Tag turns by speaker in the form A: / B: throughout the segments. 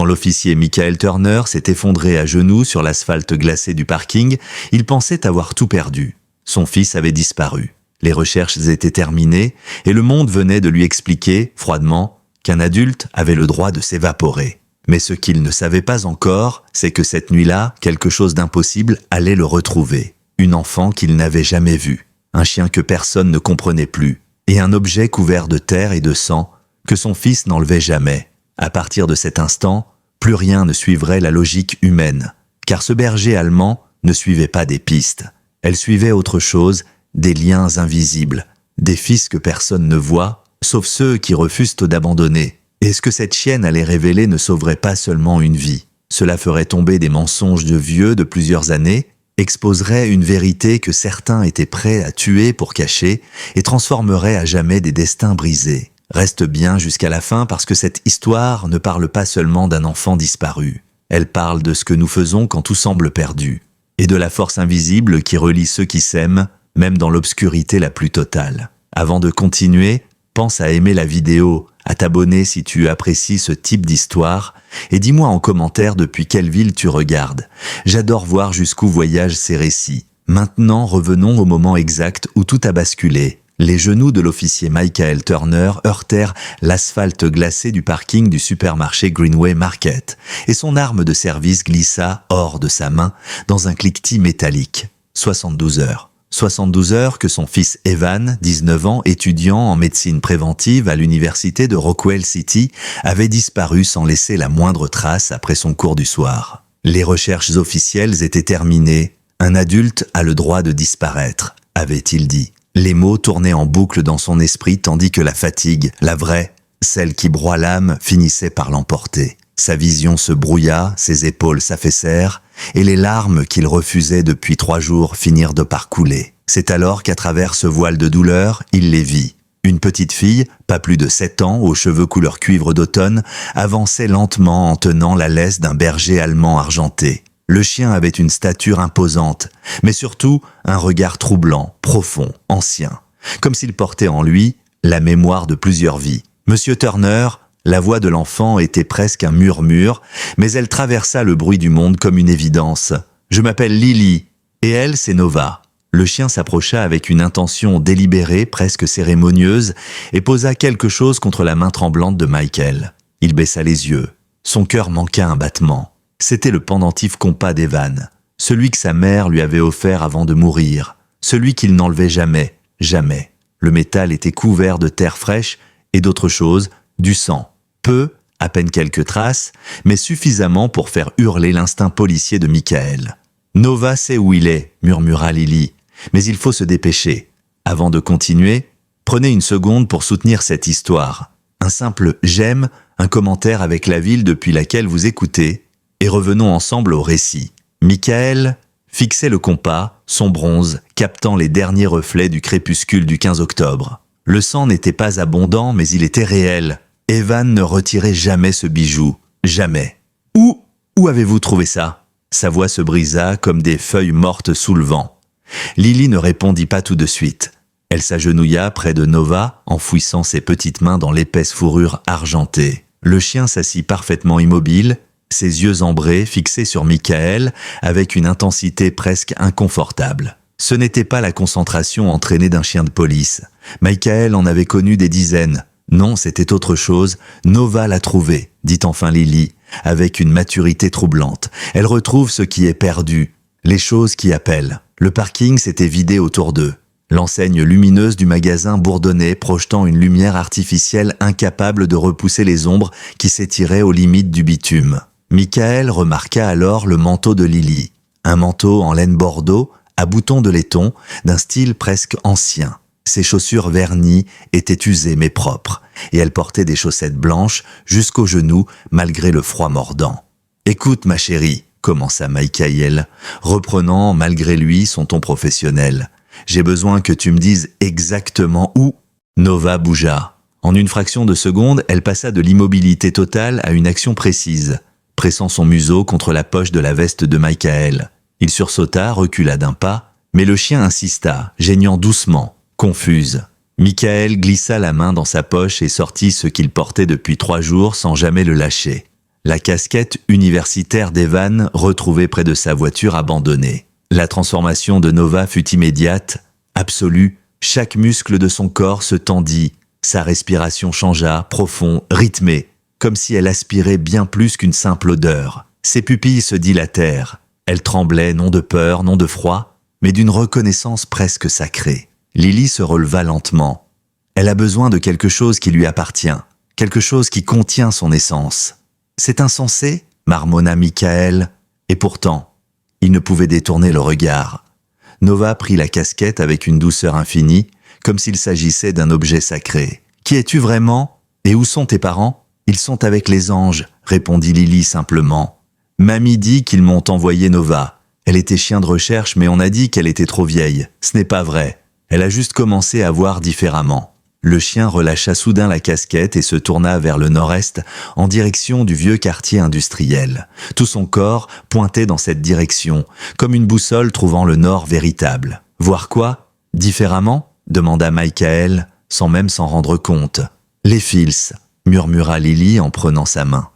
A: Quand l'officier Michael Turner s'est effondré à genoux sur l'asphalte glacé du parking, il pensait avoir tout perdu. Son fils avait disparu. Les recherches étaient terminées et le monde venait de lui expliquer, froidement, qu'un adulte avait le droit de s'évaporer. Mais ce qu'il ne savait pas encore, c'est que cette nuit-là, quelque chose d'impossible allait le retrouver. Une enfant qu'il n'avait jamais vue, un chien que personne ne comprenait plus, et un objet couvert de terre et de sang que son fils n'enlevait jamais. À partir de cet instant, plus rien ne suivrait la logique humaine, car ce berger allemand ne suivait pas des pistes. Elle suivait autre chose, des liens invisibles, des fils que personne ne voit, sauf ceux qui refusent d'abandonner. Et ce que cette chienne allait révéler ne sauverait pas seulement une vie. Cela ferait tomber des mensonges de vieux de plusieurs années, exposerait une vérité que certains étaient prêts à tuer pour cacher et transformerait à jamais des destins brisés. Reste bien jusqu'à la fin parce que cette histoire ne parle pas seulement d'un enfant disparu. Elle parle de ce que nous faisons quand tout semble perdu, et de la force invisible qui relie ceux qui s'aiment, même dans l'obscurité la plus totale. Avant de continuer, pense à aimer la vidéo, à t'abonner si tu apprécies ce type d'histoire, et dis-moi en commentaire depuis quelle ville tu regardes. J'adore voir jusqu'où voyagent ces récits. Maintenant, revenons au moment exact où tout a basculé. Les genoux de l'officier Michael Turner heurtèrent l'asphalte glacé du parking du supermarché Greenway Market, et son arme de service glissa hors de sa main dans un cliquetis métallique. 72 heures. 72 heures que son fils Evan, 19 ans, étudiant en médecine préventive à l'université de Rockwell City, avait disparu sans laisser la moindre trace après son cours du soir. Les recherches officielles étaient terminées. Un adulte a le droit de disparaître, avait-il dit. Les mots tournaient en boucle dans son esprit tandis que la fatigue, la vraie, celle qui broie l'âme, finissait par l'emporter. Sa vision se brouilla, ses épaules s'affaissèrent, et les larmes qu'il refusait depuis 3 jours finirent de par couler. C'est alors qu'à travers ce voile de douleur, il les vit. Une petite fille, pas plus de 7 ans, aux cheveux couleur cuivre d'automne, avançait lentement en tenant la laisse d'un berger allemand argenté. Le chien avait une stature imposante, mais surtout un regard troublant, profond, ancien, comme s'il portait en lui la mémoire de plusieurs vies. Monsieur Turner, la voix de l'enfant était presque un murmure, mais elle traversa le bruit du monde comme une évidence. « Je m'appelle Lily, et elle, c'est Nova. » Le chien s'approcha avec une intention délibérée, presque cérémonieuse, et posa quelque chose contre la main tremblante de Michael. Il baissa les yeux. Son cœur manqua un battement. C'était le pendentif compas d'Evan, celui que sa mère lui avait offert avant de mourir, celui qu'il n'enlevait jamais, jamais. Le métal était couvert de terre fraîche et d'autre chose, du sang. Peu, à peine quelques traces, mais suffisamment pour faire hurler l'instinct policier de Michael. « Nova sait où il est », murmura Lily, « mais il faut se dépêcher. Avant de continuer, prenez une seconde pour soutenir cette histoire. Un simple « j'aime », un commentaire avec la ville depuis laquelle vous écoutez, et revenons ensemble au récit. Michael fixait le compas, son bronze, captant les derniers reflets du crépuscule du 15 octobre. Le sang n'était pas abondant, mais il était réel. Evan ne retirait jamais ce bijou. Jamais. Où avez-vous trouvé ça? Sa voix se brisa comme des feuilles mortes sous le vent. Lily ne répondit pas tout de suite. Elle s'agenouilla près de Nova, enfouissant ses petites mains dans l'épaisse fourrure argentée. Le chien s'assit parfaitement immobile, ses yeux ambrés fixés sur Michael avec une intensité presque inconfortable. Ce n'était pas la concentration entraînée d'un chien de police. Michael en avait connu des dizaines. Non, c'était autre chose. Nova l'a trouvé, dit enfin Lily, avec une maturité troublante. Elle retrouve ce qui est perdu, les choses qui appellent. Le parking s'était vidé autour d'eux. L'enseigne lumineuse du magasin bourdonnait, projetant une lumière artificielle incapable de repousser les ombres qui s'étiraient aux limites du bitume. Michael remarqua alors le manteau de Lily, un manteau en laine bordeaux, à boutons de laiton, d'un style presque ancien. Ses chaussures vernies étaient usées mais propres, et elle portait des chaussettes blanches jusqu'aux genoux malgré le froid mordant. « Écoute, ma chérie », commença Michael, reprenant malgré lui son ton professionnel. « J'ai besoin que tu me dises exactement où. » Nova bougea. En une fraction de seconde, elle passa de l'immobilité totale à une action précise, pressant son museau contre la poche de la veste de Michael. Il sursauta, recula d'un pas, mais le chien insista, geignant doucement, confuse. Michael glissa la main dans sa poche et sortit ce qu'il portait depuis 3 jours sans jamais le lâcher. la casquette universitaire d'Evan retrouvée près de sa voiture abandonnée. La transformation de Nova fut immédiate, absolue. Chaque muscle de son corps se tendit. Sa respiration changea, profond, rythmé, comme si elle aspirait bien plus qu'une simple odeur. Ses pupilles se dilatèrent. Elle tremblait non de peur, non de froid, mais d'une reconnaissance presque sacrée. Lily se releva lentement. Elle a besoin de quelque chose qui lui appartient, quelque chose qui contient son essence. C'est insensé, marmonna Michael, et pourtant, il ne pouvait détourner le regard. Nova prit la casquette avec une douceur infinie, comme s'il s'agissait d'un objet sacré. « Qui es-tu vraiment? Et où sont tes parents? »« Ils sont avec les anges, » répondit Lily simplement. « Mamie dit qu'ils m'ont envoyé Nova. Elle était chien de recherche, mais on a dit qu'elle était trop vieille. Ce n'est pas vrai. Elle a juste commencé à voir différemment. » Le chien relâcha soudain la casquette et se tourna vers le nord-est en direction du vieux quartier industriel. Tout son corps pointait dans cette direction, comme une boussole trouvant le nord véritable. « Voir quoi? Différemment ?» demanda Michael, sans même s'en rendre compte. « Les fils » murmura Lily en prenant sa main.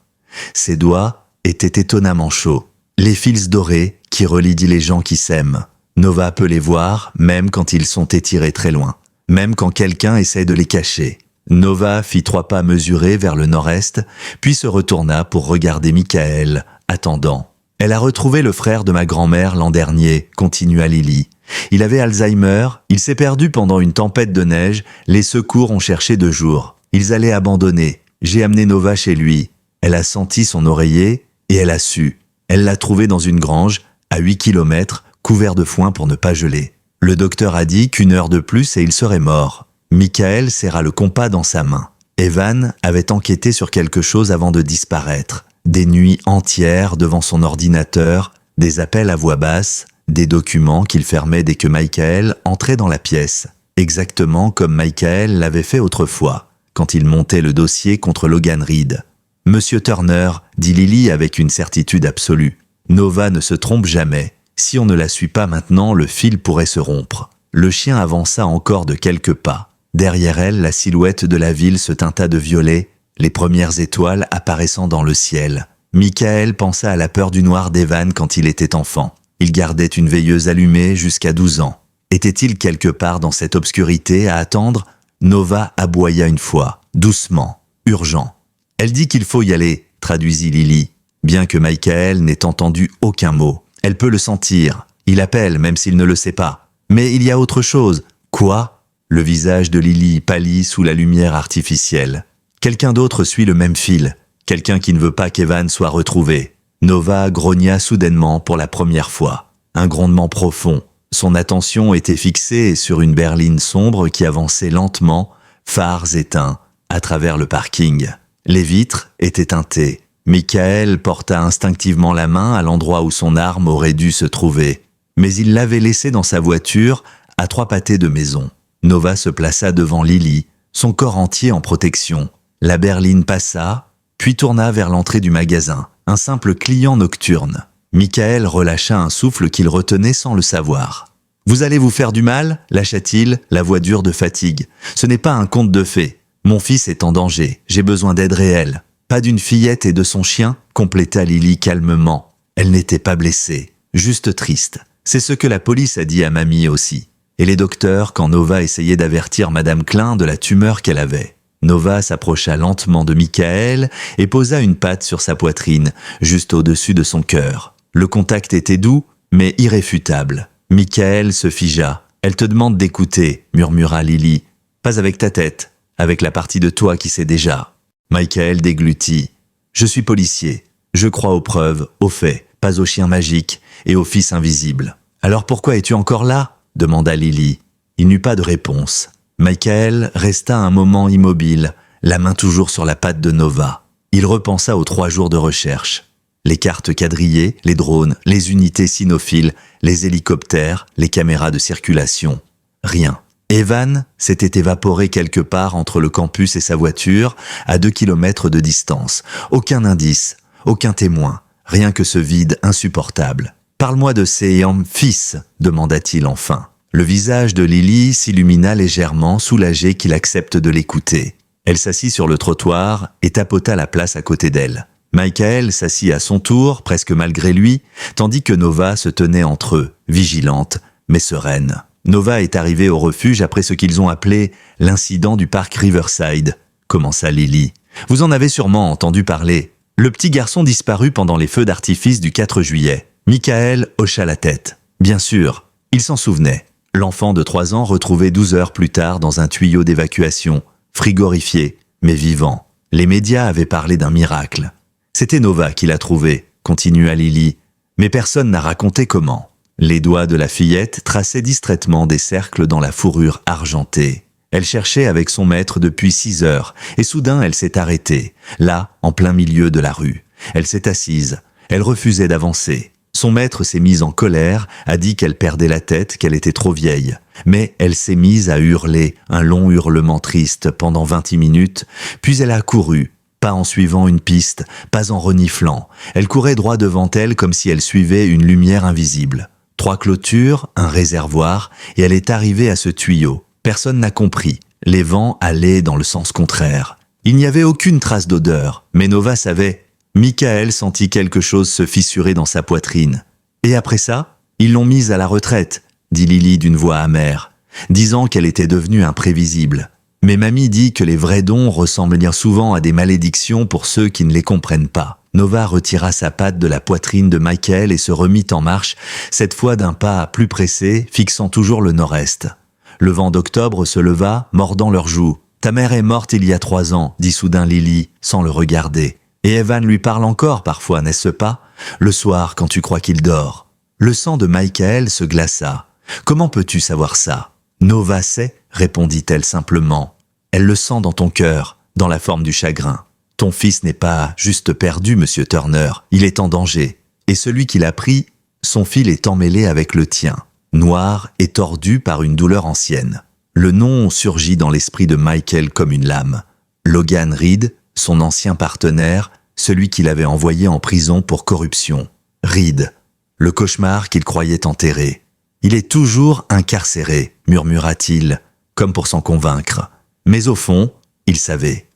A: Ses doigts étaient étonnamment chauds. Les fils dorés qui relient les gens qui s'aiment. Nova peut les voir, même quand ils sont étirés très loin. Même quand quelqu'un essaie de les cacher. Nova fit 3 pas mesurés vers le nord-est, puis se retourna pour regarder Michael, attendant. « Elle a retrouvé le frère de ma grand-mère l'an dernier, » continua Lily. « Il avait Alzheimer, il s'est perdu pendant une tempête de neige, les secours ont cherché 2 jours. Ils allaient abandonner. J'ai amené Nova chez lui. Elle a senti son oreiller et elle a su. Elle l'a trouvé dans une grange, à 8 kilomètres, couvert de foin pour ne pas geler. Le docteur a dit qu'1 heure de plus et il serait mort. » Michael serra le compas dans sa main. Evan avait enquêté sur quelque chose avant de disparaître. Des nuits entières devant son ordinateur, des appels à voix basse, des documents qu'il fermait dès que Michael entrait dans la pièce. Exactement comme Michael l'avait fait autrefois, quand il montait le dossier contre Logan Reed. « Monsieur Turner, » dit Lily avec une certitude absolue. « Nova ne se trompe jamais. Si on ne la suit pas maintenant, le fil pourrait se rompre. » Le chien avança encore de quelques pas. Derrière elle, la silhouette de la ville se teinta de violet, les premières étoiles apparaissant dans le ciel. Michael pensa à la peur du noir d'Evan quand il était enfant. Il gardait une veilleuse allumée jusqu'à 12 ans. Était-il quelque part dans cette obscurité à attendre? Nova aboya une fois, doucement, urgent. « Elle dit qu'il faut y aller », traduisit Lily, bien que Michael n'ait entendu aucun mot. Elle peut le sentir. Il appelle, même s'il ne le sait pas. Mais il y a autre chose. Quoi? Le visage de Lily pâlit sous la lumière artificielle. Quelqu'un d'autre suit le même fil. Quelqu'un qui ne veut pas qu'Evan soit retrouvé. Nova grogna soudainement pour la première fois. Un grondement profond. Son attention était fixée sur une berline sombre qui avançait lentement, phares éteints, à travers le parking. Les vitres étaient teintées. Michael porta instinctivement la main à l'endroit où son arme aurait dû se trouver. Mais il l'avait laissée dans sa voiture, à 3 pâtés de maison. Nova se plaça devant Lily, son corps entier en protection. La berline passa, puis tourna vers l'entrée du magasin. Un simple client nocturne. Michael relâcha un souffle qu'il retenait sans le savoir. « Vous allez vous faire du mal » lâcha-t-il, la voix dure de fatigue. « Ce n'est pas un conte de fées. Mon fils est en danger. J'ai besoin d'aide réelle. » Pas d'une fillette et de son chien, compléta Lily calmement. Elle n'était pas blessée, juste triste. C'est ce que la police a dit à mamie aussi. Et les docteurs quand Nova essayait d'avertir Madame Klein de la tumeur qu'elle avait. Nova s'approcha lentement de Michael et posa une patte sur sa poitrine, juste au-dessus de son cœur. Le contact était doux, mais irréfutable. Michael se figea. « Elle te demande d'écouter », murmura Lily. « Pas avec ta tête, avec la partie de toi qui sait déjà. » Michael déglutit. « Je suis policier. Je crois aux preuves, aux faits, pas aux chiens magiques et aux fils invisibles. »« Alors pourquoi es-tu encore là ?» demanda Lily. Il n'eut pas de réponse. Michael resta un moment immobile, la main toujours sur la patte de Nova. Il repensa aux 3 jours de recherche. Les cartes quadrillées, les drones, les unités cynophiles, les hélicoptères, les caméras de circulation. Rien. Evan s'était évaporé quelque part entre le campus et sa voiture, à 2 kilomètres de distance. Aucun indice, aucun témoin, rien que ce vide insupportable. « Parle-moi de ces fils » demanda-t-il enfin. Le visage de Lily s'illumina légèrement, soulagé qu'il accepte de l'écouter. Elle s'assit sur le trottoir et tapota la place à côté d'elle. Michael s'assit à son tour, presque malgré lui, tandis que Nova se tenait entre eux, vigilante, mais sereine. Nova est arrivée au refuge après ce qu'ils ont appelé l'incident du parc Riverside, commença Lily. Vous en avez sûrement entendu parler. Le petit garçon disparu pendant les feux d'artifice du 4 juillet. Michael hocha la tête. Bien sûr, il s'en souvenait. L'enfant de 3 ans retrouvé 12 heures plus tard dans un tuyau d'évacuation, frigorifié, mais vivant. Les médias avaient parlé d'un miracle. C'était Nova qui l'a trouvé, continua Lily, mais personne n'a raconté comment. Les doigts de la fillette traçaient distraitement des cercles dans la fourrure argentée. Elle cherchait avec son maître depuis 6 heures, et soudain elle s'est arrêtée, là, en plein milieu de la rue. Elle s'est assise, elle refusait d'avancer. Son maître s'est mis en colère, a dit qu'elle perdait la tête, qu'elle était trop vieille. Mais elle s'est mise à hurler, un long hurlement triste pendant 20 minutes, puis elle a couru, pas en suivant une piste, pas en reniflant. Elle courait droit devant elle comme si elle suivait une lumière invisible. 3 clôtures, un réservoir, et elle est arrivée à ce tuyau. Personne n'a compris. Les vents allaient dans le sens contraire. Il n'y avait aucune trace d'odeur, mais Nova savait. Michael sentit quelque chose se fissurer dans sa poitrine. Et après ça, ils l'ont mise à la retraite, dit Lily d'une voix amère, disant qu'elle était devenue imprévisible. Mais mamie dit que les vrais dons ressemblent bien souvent à des malédictions pour ceux qui ne les comprennent pas. Nova retira sa patte de la poitrine de Michael et se remit en marche, cette fois d'un pas plus pressé, fixant toujours le nord-est. Le vent d'octobre se leva, mordant leurs joues. « Ta mère est morte il y a 3 ans, dit soudain Lily, sans le regarder. Et Evan lui parle encore parfois, n'est-ce pas? Le soir, quand tu crois qu'il dort. » Le sang de Michael se glaça. « Comment peux-tu savoir ça? » Nova sait, répondit-elle simplement. Elle le sent dans ton cœur, dans la forme du chagrin. Ton fils n'est pas juste perdu, monsieur Turner, il est en danger. Et celui qui l'a pris, son fil est emmêlé avec le tien, noir et tordu par une douleur ancienne. Le nom surgit dans l'esprit de Michael comme une lame. Logan Reed, son ancien partenaire, celui qu'il avait envoyé en prison pour corruption. Reed, le cauchemar qu'il croyait enterré. Il est toujours incarcéré, murmura-t-il, comme pour s'en convaincre. Mais au fond, il savait.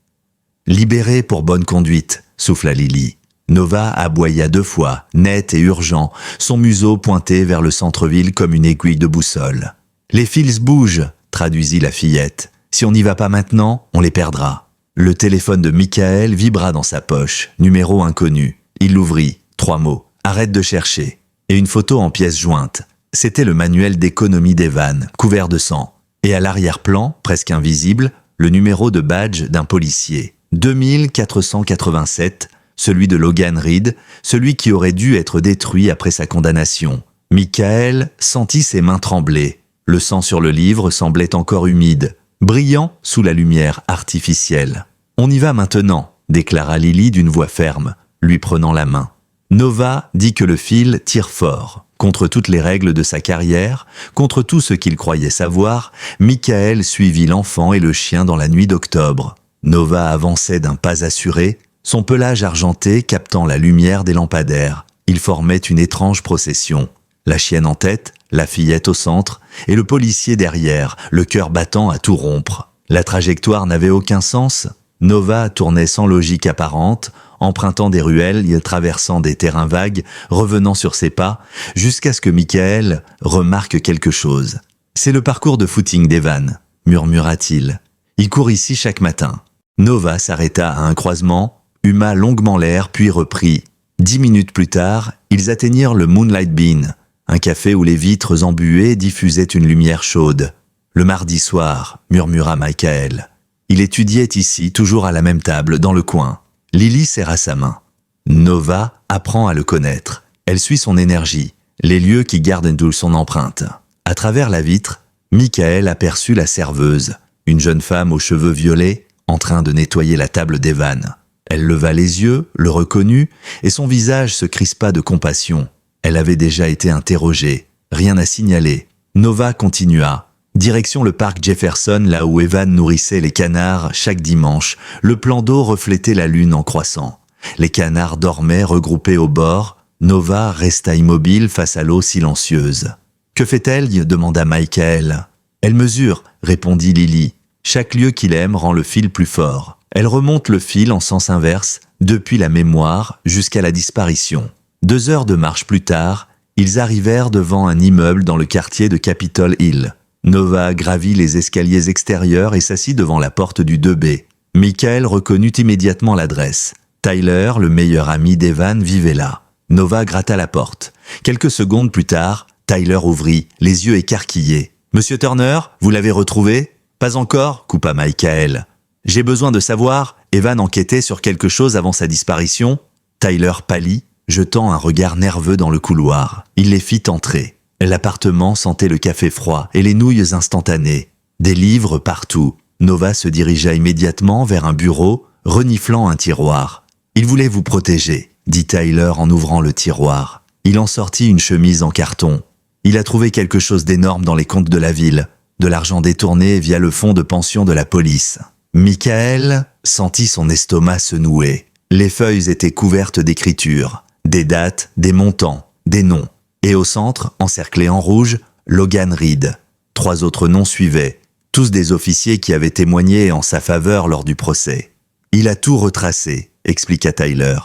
A: Libéré pour bonne conduite, souffla Lily. Nova aboya 2 fois, net et urgent, son museau pointé vers le centre-ville comme une aiguille de boussole. « Les fils bougent », traduisit la fillette. « Si on n'y va pas maintenant, on les perdra. » Le téléphone de Michael vibra dans sa poche, numéro inconnu. Il l'ouvrit, 3 mots, « Arrête de chercher » et une photo en pièces jointes. C'était le manuel d'économie d'Evan, couvert de sang. Et à l'arrière-plan, presque invisible, le numéro de badge d'un policier. 2487, celui de Logan Reed, celui qui aurait dû être détruit après sa condamnation. Michael sentit ses mains trembler. Le sang sur le livre semblait encore humide, brillant sous la lumière artificielle. « On y va maintenant », déclara Lily d'une voix ferme, lui prenant la main. Nova dit que le fil tire fort. Contre toutes les règles de sa carrière, contre tout ce qu'il croyait savoir, Michael suivit l'enfant et le chien dans la nuit d'octobre. Nova avançait d'un pas assuré, son pelage argenté captant la lumière des lampadaires. Il formait une étrange procession. La chienne en tête, la fillette au centre, et le policier derrière, le cœur battant à tout rompre. La trajectoire n'avait aucun sens. Nova tournait sans logique apparente, empruntant des ruelles, traversant des terrains vagues, revenant sur ses pas, jusqu'à ce que Michael remarque quelque chose. « C'est le parcours de footing d'Evan », murmura-t-il. « Il court ici chaque matin. » Nova s'arrêta à un croisement, huma longuement l'air, puis reprit. 10 minutes plus tard, ils atteignirent le Moonlight Bean, un café où les vitres embuées diffusaient une lumière chaude. « Le mardi soir », murmura Michael. Il étudiait ici, toujours à la même table, dans le coin. Lily serra sa main. Nova apprend à le connaître. Elle suit son énergie, les lieux qui gardent son empreinte. À travers la vitre, Michael aperçut la serveuse, une jeune femme aux cheveux violets, en train de nettoyer la table d'Evan. Elle leva les yeux, le reconnut, et son visage se crispa de compassion. Elle avait déjà été interrogée. Rien à signaler. Nova continua. Direction le parc Jefferson, là où Evan nourrissait les canards chaque dimanche. Le plan d'eau reflétait la lune en croissant. Les canards dormaient regroupés au bord. Nova resta immobile face à l'eau silencieuse. « Que fait-elle » demanda Michael. « Elle mesure » répondit Lily. « Chaque lieu qu'il aime rend le fil plus fort. Elle remonte le fil en sens inverse, depuis la mémoire jusqu'à la disparition. 2 heures de marche plus tard, ils arrivèrent devant un immeuble dans le quartier de Capitol Hill. Nova gravit les escaliers extérieurs et s'assit devant la porte du 2B. Michael reconnut immédiatement l'adresse. Tyler, le meilleur ami d'Evan, vivait là. Nova gratta la porte. Quelques secondes plus tard, Tyler ouvrit, les yeux écarquillés. « Monsieur Turner, vous l'avez retrouvé ?»« Pas encore » coupa Michael. « J'ai besoin de savoir, Evan enquêtait sur quelque chose avant sa disparition ?» Tyler pâlit, jetant un regard nerveux dans le couloir. Il les fit entrer. L'appartement sentait le café froid et les nouilles instantanées. Des livres partout. Nova se dirigea immédiatement vers un bureau, reniflant un tiroir. « Il voulait vous protéger », dit Tyler en ouvrant le tiroir. Il en sortit une chemise en carton. Il a trouvé quelque chose d'énorme dans les comptes de la ville, de l'argent détourné via le fonds de pension de la police. Michael sentit son estomac se nouer. Les feuilles étaient couvertes d'écritures, des dates, des montants, des noms. Et au centre, encerclé en rouge, Logan Reed. 3 autres noms suivaient, tous des officiers qui avaient témoigné en sa faveur lors du procès. « Il a tout retracé », expliqua Tyler.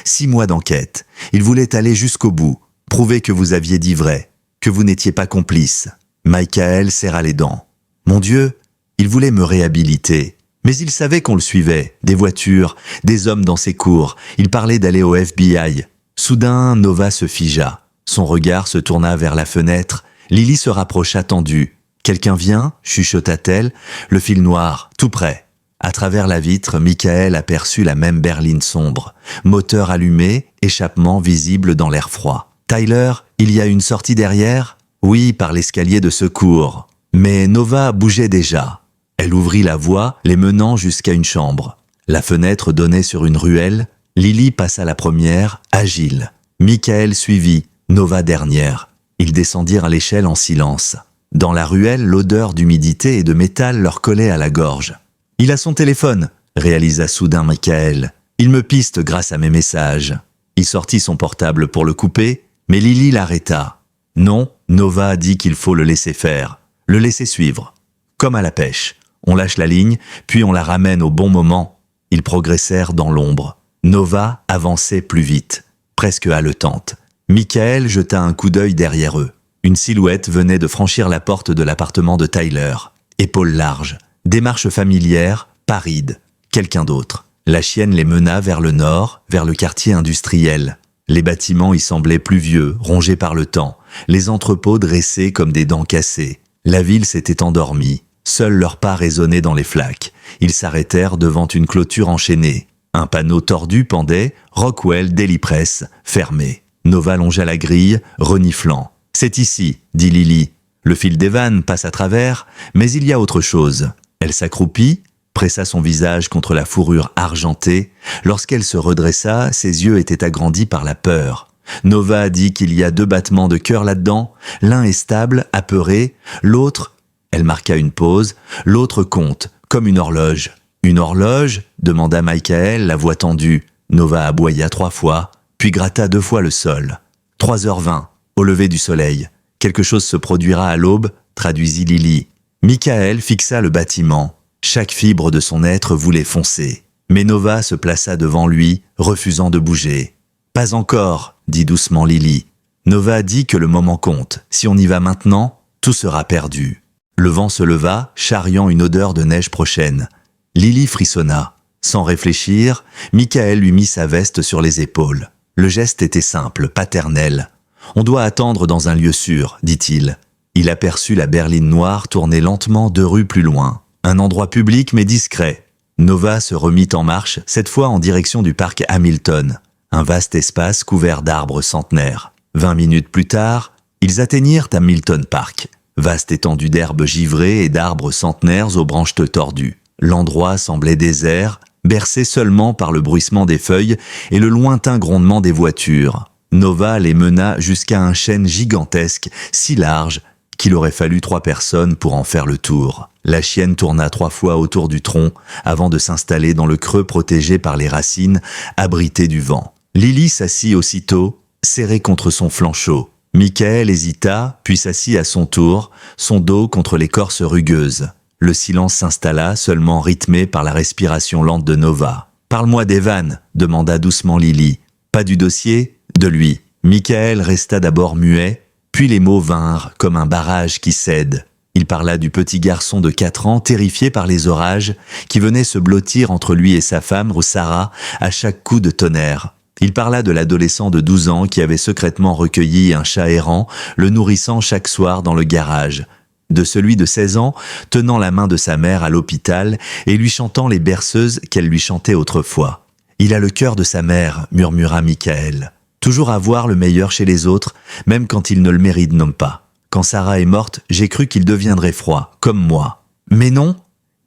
A: 6 mois d'enquête. Il voulait aller jusqu'au bout, prouver que vous aviez dit vrai, que vous n'étiez pas complice. Michael serra les dents. « Mon Dieu, il voulait me réhabiliter. Mais il savait qu'on le suivait, des voitures, des hommes dans ses cours. Il parlait d'aller au FBI. » Soudain, Nova se figea. Son regard se tourna vers la fenêtre. Lily se rapprocha tendue. « Quelqu'un vient ?» chuchota-t-elle. Le fil noir, tout près. À travers la vitre, Michael aperçut la même berline sombre. Moteur allumé, échappement visible dans l'air froid. « Tyler, il y a une sortie derrière ?»« Oui, par l'escalier de secours. » Mais Nova bougeait déjà. Elle ouvrit la voie, les menant jusqu'à une chambre. La fenêtre donnait sur une ruelle. Lily passa la première, agile. Michael suivit, Nova dernière. Ils descendirent à l'échelle en silence. Dans la ruelle, l'odeur d'humidité et de métal leur collait à la gorge. « Il a son téléphone », réalisa soudain Michael. « Il me piste grâce à mes messages. » Il sortit son portable pour le couper, mais Lily l'arrêta. « Non, Nova a dit qu'il faut le laisser faire, le laisser suivre. Comme à la pêche. On lâche la ligne, puis on la ramène au bon moment. » Ils progressèrent dans l'ombre. Nova avançait plus vite, presque haletante. Michael jeta un coup d'œil derrière eux. Une silhouette venait de franchir la porte de l'appartement de Tyler. Épaules larges, démarche familière, pas ride. Quelqu'un d'autre. La chienne les mena vers le nord, vers le quartier industriel. Les bâtiments y semblaient plus vieux, rongés par le temps. Les entrepôts dressés comme des dents cassées. La ville s'était endormie. Seul leur pas résonnait dans les flaques. Ils s'arrêtèrent devant une clôture enchaînée. Un panneau tordu pendait, Rockwell Daily Press, fermé. Nova longea la grille, reniflant. « C'est ici », dit Lily. Le fil d'Evan passe à travers, mais il y a autre chose. Elle s'accroupit, pressa son visage contre la fourrure argentée. Lorsqu'elle se redressa, ses yeux étaient agrandis par la peur. Nova a dit qu'il y a 2 battements de cœur là-dedans. L'un est stable, apeuré, l'autre... Elle marqua une pause. L'autre compte, comme une horloge. « Une horloge ?» demanda Michael, la voix tendue. Nova aboya 3 fois, puis gratta 2 fois le sol. 3h20, au lever du soleil. « Quelque chose se produira à l'aube », traduisit Lily. Michael fixa le bâtiment. Chaque fibre de son être voulait foncer. Mais Nova se plaça devant lui, refusant de bouger. « Pas encore », dit doucement Lily. Nova dit que le moment compte. Si on y va maintenant, tout sera perdu. Le vent se leva, charriant une odeur de neige prochaine. Lily frissonna. Sans réfléchir, Michael lui mit sa veste sur les épaules. Le geste était simple, paternel. « On doit attendre dans un lieu sûr », dit-il. Il aperçut la berline noire tourner lentement 2 rues plus loin. Un endroit public mais discret. Nova se remit en marche, cette fois en direction du parc Hamilton. Un vaste espace couvert d'arbres centenaires. 20 minutes plus tard, ils atteignirent Hamilton Park. Vaste étendue d'herbes givrées et d'arbres centenaires aux branches tordues. L'endroit semblait désert, bercé seulement par le bruissement des feuilles et le lointain grondement des voitures. Nova les mena jusqu'à un chêne gigantesque, si large qu'il aurait fallu 3 personnes pour en faire le tour. La chienne tourna 3 fois autour du tronc avant de s'installer dans le creux protégé par les racines, abrité du vent. Lily s'assit aussitôt, serrée contre son flanc chaud. Michael hésita, puis s'assit à son tour, son dos contre l'écorce rugueuse. Le silence s'installa, seulement rythmé par la respiration lente de Nova. « Parle-moi d'Evan » demanda doucement Lily. « Pas du dossier, de lui. » Michael resta d'abord muet, puis les mots vinrent comme un barrage qui cède. Il parla du petit garçon de 4 ans, terrifié par les orages, qui venaient se blottir entre lui et sa femme, Sarah, à chaque coup de tonnerre. Il parla de l'adolescent de 12 ans qui avait secrètement recueilli un chat errant, le nourrissant chaque soir dans le garage. De celui de 16 ans, tenant la main de sa mère à l'hôpital et lui chantant les berceuses qu'elle lui chantait autrefois. « Il a le cœur de sa mère », murmura Michael. « Toujours avoir le meilleur chez les autres, même quand ils ne le méritent non pas. Quand Sarah est morte, j'ai cru qu'il deviendrait froid, comme moi. Mais non,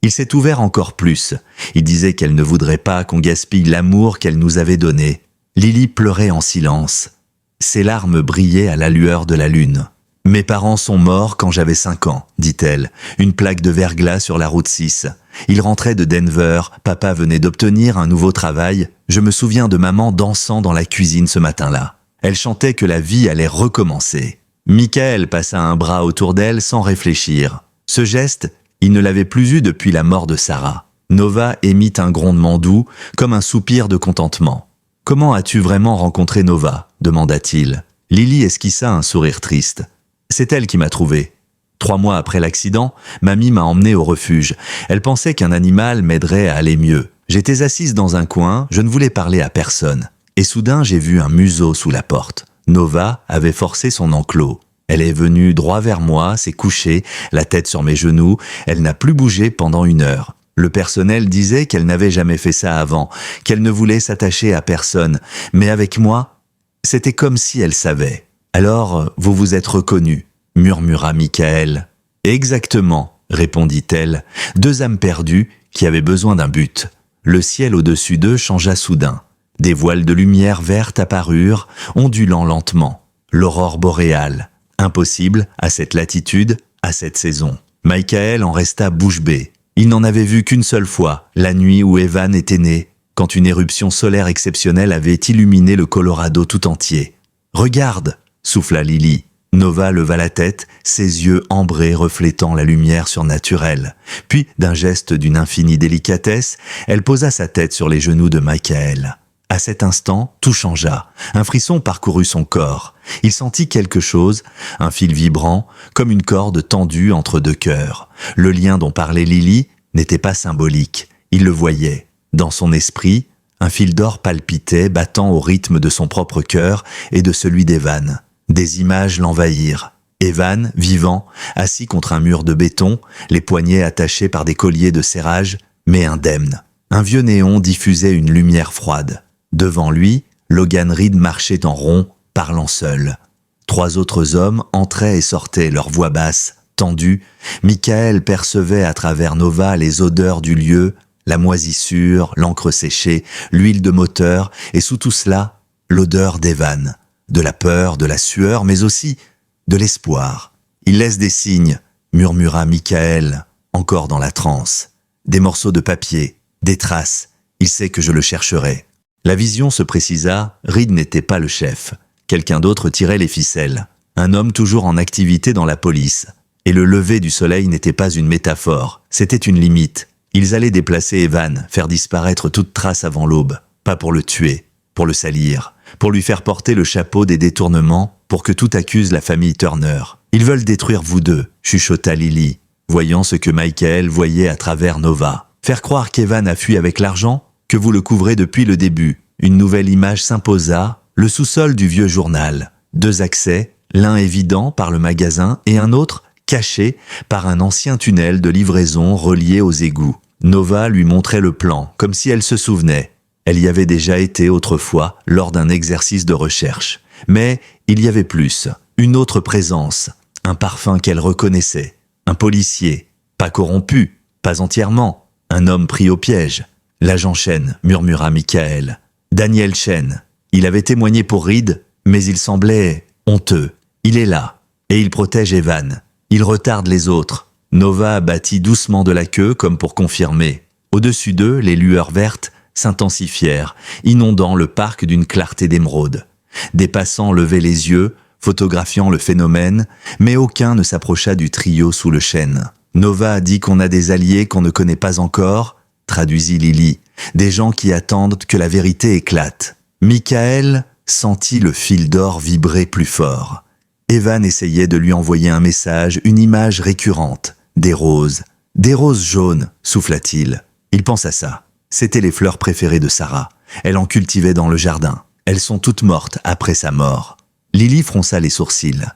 A: il s'est ouvert encore plus. Il disait qu'elle ne voudrait pas qu'on gaspille l'amour qu'elle nous avait donné. » Lily pleurait en silence. Ses larmes brillaient à la lueur de la lune. « Mes parents sont morts quand j'avais 5 ans, dit-elle, une plaque de verglas sur la route 6. Ils rentraient de Denver, papa venait d'obtenir un nouveau travail. Je me souviens de maman dansant dans la cuisine ce matin-là. Elle chantait que la vie allait recommencer. » Michael passa un bras autour d'elle sans réfléchir. Ce geste, il ne l'avait plus eu depuis la mort de Sarah. Nova émit un grondement doux, comme un soupir de contentement. « Comment as-tu vraiment rencontré Nova ?» demanda-t-il. Lily esquissa un sourire triste. « C'est elle qui m'a trouvé. 3 mois après l'accident, mamie m'a emmené au refuge. Elle pensait qu'un animal m'aiderait à aller mieux. J'étais assise dans un coin, je ne voulais parler à personne. Et soudain, j'ai vu un museau sous la porte. Nova avait forcé son enclos. Elle est venue droit vers moi, s'est couchée, la tête sur mes genoux. Elle n'a plus bougé pendant 1 heure. Le personnel disait qu'elle n'avait jamais fait ça avant, qu'elle ne voulait s'attacher à personne. Mais avec moi, c'était comme si elle savait. « Alors, vous vous êtes reconnus » murmura Michael. « Exactement » répondit-elle. 2 âmes perdues qui avaient besoin d'un but. Le ciel au-dessus d'eux changea soudain. Des voiles de lumière verte apparurent, ondulant lentement. L'aurore boréale. Impossible, à cette latitude, à cette saison. Michael en resta bouche bée. Il n'en avait vu qu'une seule fois, la nuit où Evan était né, quand une éruption solaire exceptionnelle avait illuminé le Colorado tout entier. « Regarde !» souffla Lily. Nova leva la tête, ses yeux ambrés reflétant la lumière surnaturelle. Puis, d'un geste d'une infinie délicatesse, elle posa sa tête sur les genoux de Michael. À cet instant, tout changea. Un frisson parcourut son corps. Il sentit quelque chose, un fil vibrant, comme une corde tendue entre 2 cœurs. Le lien dont parlait Lily n'était pas symbolique. Il le voyait. Dans son esprit, un fil d'or palpitait, battant au rythme de son propre cœur et de celui d'Evan. Des images l'envahirent. Evan, vivant, assis contre un mur de béton, les poignets attachés par des colliers de serrage, mais indemne. Un vieux néon diffusait une lumière froide. Devant lui, Logan Reed marchait en rond, parlant seul. 3 autres hommes entraient et sortaient, leurs voix basses, tendues. Michael percevait à travers Nova les odeurs du lieu, la moisissure, l'encre séchée, l'huile de moteur, et sous tout cela, l'odeur d'Evan. De la peur, de la sueur, mais aussi de l'espoir. « Il laisse des signes », murmura Michael, encore dans la transe. « Des morceaux de papier, des traces. Il sait que je le chercherai. » La vision se précisa, Reed n'était pas le chef. Quelqu'un d'autre tirait les ficelles. Un homme toujours en activité dans la police. Et le lever du soleil n'était pas une métaphore, c'était une limite. Ils allaient déplacer Evan, faire disparaître toute trace avant l'aube. Pas pour le tuer, pour le salir, pour lui faire porter le chapeau des détournements, pour que tout accuse la famille Turner. Ils veulent détruire vous deux, chuchota Lily, voyant ce que Michael voyait à travers Nova. Faire croire qu'Evan a fui avec l'argent, que vous le couvrez depuis le début. Une nouvelle image s'imposa, le sous-sol du vieux journal. 2 accès, l'un évident par le magasin et un autre caché par un ancien tunnel de livraison relié aux égouts. Nova lui montrait le plan, comme si elle se souvenait. Elle y avait déjà été autrefois lors d'un exercice de recherche. Mais il y avait plus, une autre présence, un parfum qu'elle reconnaissait. Un policier, pas corrompu, pas entièrement, un homme pris au piège. L'agent Chen, murmura Michael. Daniel Chen. Il avait témoigné pour Reed, mais il semblait honteux. Il est là, et il protège Evan. Il retarde les autres. Nova battit doucement de la queue comme pour confirmer. Au-dessus d'eux, les lueurs vertes s'intensifièrent, inondant le parc d'une clarté d'émeraude. Des passants levaient les yeux, photographiant le phénomène, mais aucun ne s'approcha du trio sous le chêne. Nova a dit qu'on a des alliés qu'on ne connaît pas encore, traduisit Lily. Des gens qui attendent que la vérité éclate. Michael sentit le fil d'or vibrer plus fort. Evan essayait de lui envoyer un message, une image récurrente. Des roses jaunes, souffla-t-il. Il pense à ça. C'étaient les fleurs préférées de Sarah. Elle en cultivait dans le jardin. Elles sont toutes mortes après sa mort. Lily fronça les sourcils.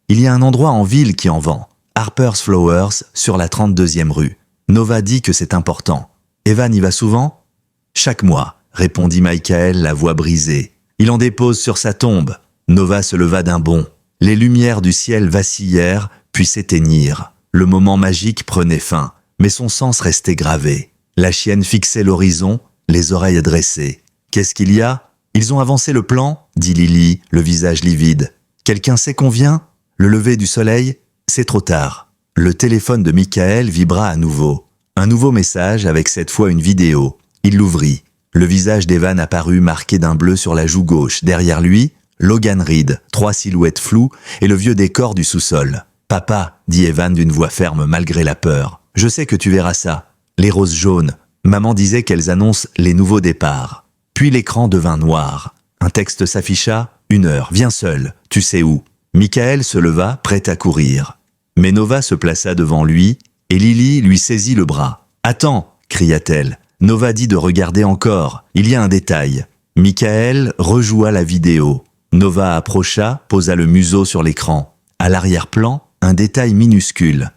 A: Il y a un endroit en ville qui en vend. Harper's Flowers, sur la 32e rue. Nova dit que c'est important. Evan y va souvent ? Chaque mois, répondit Michael, la voix brisée. Il en dépose sur sa tombe. Nova se leva d'un bond. Les lumières du ciel vacillèrent, puis s'éteignirent. Le moment magique prenait fin, mais son sens restait gravé. La chienne fixait l'horizon, les oreilles dressées. « Qu'est-ce qu'il y a ? Ils ont avancé le plan ?» dit Lily, le visage livide. « Quelqu'un sait qu'on vient ? Le lever du soleil ? C'est trop tard. » Le téléphone de Michael vibra à nouveau. Un nouveau message avec cette fois une vidéo. Il l'ouvrit. Le visage d'Evan apparut marqué d'un bleu sur la joue gauche. Derrière lui, Logan Reed, 3 silhouettes floues et le vieux décor du sous-sol. « Papa, dit Evan d'une voix ferme malgré la peur. Je sais que tu verras ça. Les roses jaunes. Maman disait qu'elles annoncent les nouveaux départs. » Puis l'écran devint noir. Un texte s'afficha. « 1 heure, viens seul. Tu sais où ?» Michael se leva, prêt à courir. Mais Nova se plaça devant lui et Lily lui saisit le bras. « Attends !» cria-t-elle. Nova dit de regarder encore. Il y a un détail. Michael rejoua la vidéo. Nova approcha, posa le museau sur l'écran. À l'arrière-plan, un détail minuscule.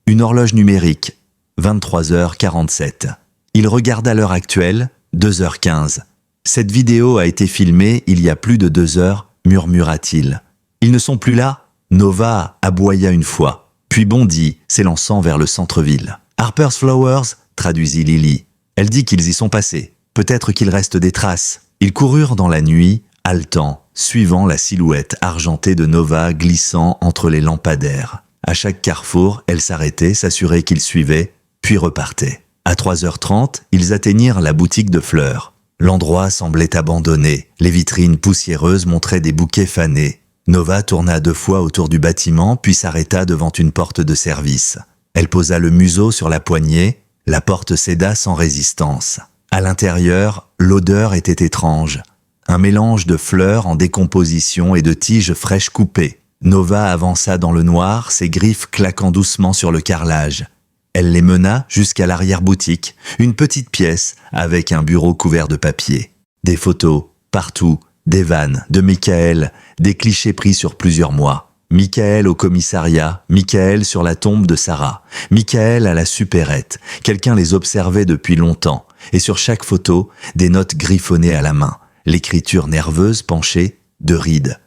A: Une horloge numérique. 23h47. Il regarda l'heure actuelle, 2h15. Cette vidéo a été filmée il y a plus de 2 heures, murmura-t-il. Ils ne sont plus là ? Nova aboya une fois, puis bondit, s'élançant vers le centre-ville. Harper's Flowers, traduisit Lily. Elle dit qu'ils y sont passés. Peut-être qu'il reste des traces. Ils coururent dans la nuit, haletant, suivant la silhouette argentée de Nova glissant entre les lampadaires. À chaque carrefour, elle s'arrêtait, s'assurait qu'ils suivaient, puis repartait. À 3h30, ils atteignirent la boutique de fleurs. L'endroit semblait abandonné. Les vitrines poussiéreuses montraient des bouquets fanés. Nova tourna 2 fois autour du bâtiment, puis s'arrêta devant une porte de service. Elle posa le museau sur la poignée. La porte céda sans résistance. À l'intérieur, l'odeur était étrange. Un mélange de fleurs en décomposition et de tiges fraîches coupées. Nova avança dans le noir, ses griffes claquant doucement sur le carrelage. Elle les mena jusqu'à l'arrière-boutique, une petite pièce avec un bureau couvert de papier. Des photos, partout, d'Evan, de Michael, des clichés pris sur plusieurs mois. Michael au commissariat, Michael sur la tombe de Sarah, Michael à la supérette. Quelqu'un les observait depuis longtemps, et sur chaque photo, des notes griffonnées à la main, l'écriture nerveuse penchée de Reed.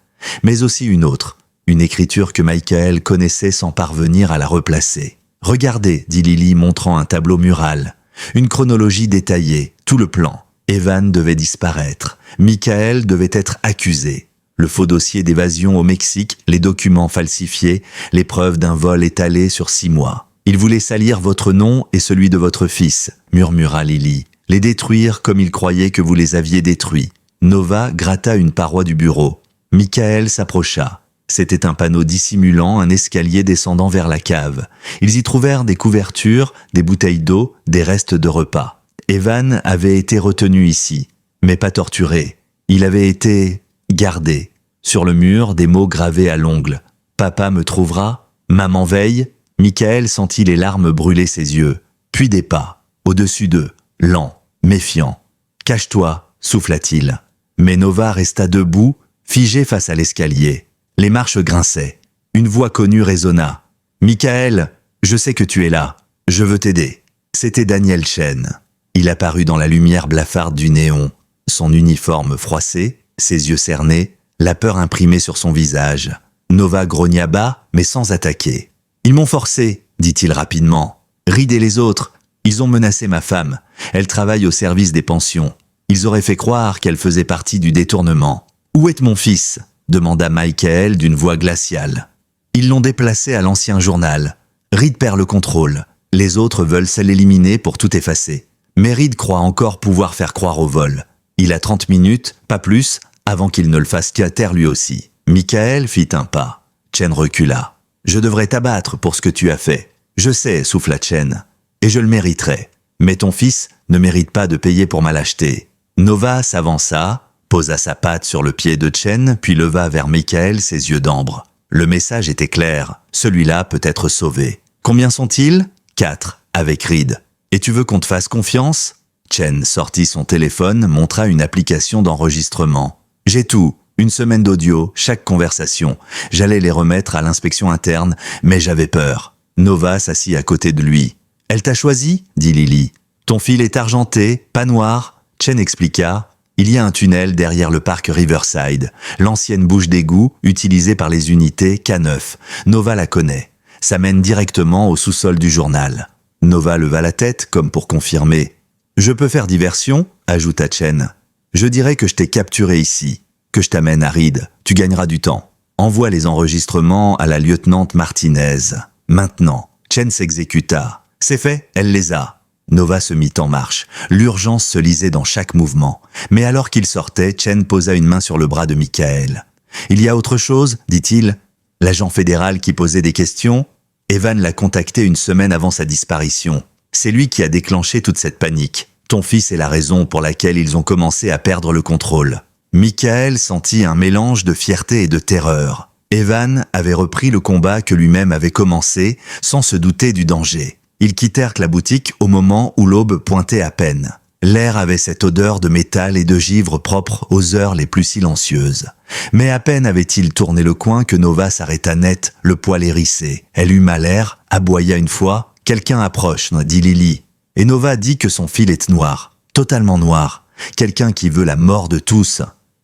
A: Mais aussi une autre, une écriture que Michael connaissait sans parvenir à la replacer. « Regardez, dit Lily montrant un tableau mural. Une chronologie détaillée, tout le plan. Evan devait disparaître. Michael devait être accusé. Le faux dossier d'évasion au Mexique, les documents falsifiés, les preuves d'un vol étalé sur 6 mois. Il voulait salir votre nom et celui de votre fils, murmura Lily. Les détruire comme il croyait que vous les aviez détruits. Nova gratta une paroi du bureau. Michael s'approcha. C'était un panneau dissimulant un escalier descendant vers la cave. Ils y trouvèrent des couvertures, des bouteilles d'eau, des restes de repas. Evan avait été retenu ici, mais pas torturé. Il avait été gardé. Sur le mur, des mots gravés à l'ongle. « Papa me trouvera ?»« Maman veille ?» Michael sentit les larmes brûler ses yeux. Puis des pas, au-dessus d'eux, lents, méfiants. « Cache-toi » souffla-t-il. Mais Nova resta debout, figée face à l'escalier. Les marches grinçaient. Une voix connue résonna. « Michael, je sais que tu es là. Je veux t'aider. » C'était Daniel Chen. Il apparut dans la lumière blafarde du néon. Son uniforme froissé, ses yeux cernés, la peur imprimée sur son visage. Nova grogna bas, mais sans attaquer. « Ils m'ont forcé, dit-il rapidement. Reed et les autres, ils ont menacé ma femme. Elle travaille au service des pensions. Ils auraient fait croire qu'elle faisait partie du détournement. « Où est mon fils ?» demanda Michael d'une voix glaciale. Ils l'ont déplacé à l'ancien journal. Reed perd le contrôle. Les autres veulent l'éliminer pour tout effacer. Mais Reed croit encore pouvoir faire croire au vol. Il a 30 minutes, pas plus, avant qu'il ne le fasse qu'à terre lui aussi. Michael fit un pas. Chen recula. « Je devrais t'abattre pour ce que tu as fait. Je sais, souffla Chen, et je le mériterai. Mais ton fils ne mérite pas de payer pour ma lâcheté. Nova s'avança, posa sa patte sur le pied de Chen, puis leva vers Michael ses yeux d'ambre. Le message était clair, celui-là peut être sauvé. Combien sont-ils ? 4, avec Reed. Et tu veux qu'on te fasse confiance ? Chen sortit son téléphone, montra une application d'enregistrement. J'ai tout, une semaine d'audio, chaque conversation. J'allais les remettre à l'inspection interne, mais j'avais peur. Nova s'assit à côté de lui. Elle t'a choisi ? Dit Lily. Ton fil est argenté, pas noir. Chen expliqua. Il y a un tunnel derrière le parc Riverside, l'ancienne bouche d'égout utilisée par les unités K9. Nova la connaît. Ça mène directement au sous-sol du journal. Nova leva la tête comme pour confirmer. Je peux faire diversion, ajouta Chen. Je dirais que je t'ai capturé ici, que je t'amène à Reed. Tu gagneras du temps. Envoie les enregistrements à la lieutenante Martinez. Maintenant. Chen s'exécuta. C'est fait, elle les a. Nova se mit en marche. L'urgence se lisait dans chaque mouvement. Mais alors qu'il sortait, Chen posa une main sur le bras de Michael. « Il y a autre chose ?» dit-il. L'agent fédéral qui posait des questions. Evan l'a contacté une semaine avant sa disparition. C'est lui qui a déclenché toute cette panique. Ton fils est la raison pour laquelle ils ont commencé à perdre le contrôle. Michael sentit un mélange de fierté et de terreur. Evan avait repris le combat que lui-même avait commencé, sans se douter du danger. Ils quittèrent la boutique au moment où l'aube pointait à peine. L'air avait cette odeur de métal et de givre propre aux heures les plus silencieuses. Mais à peine avait-il tourné le coin que Nova s'arrêta net, le poil hérissé. Elle huma l'air, aboya une fois. « Quelqu'un approche », dit Lily. Et Nova dit que son fil est noir, totalement noir. Quelqu'un qui veut la mort de tous.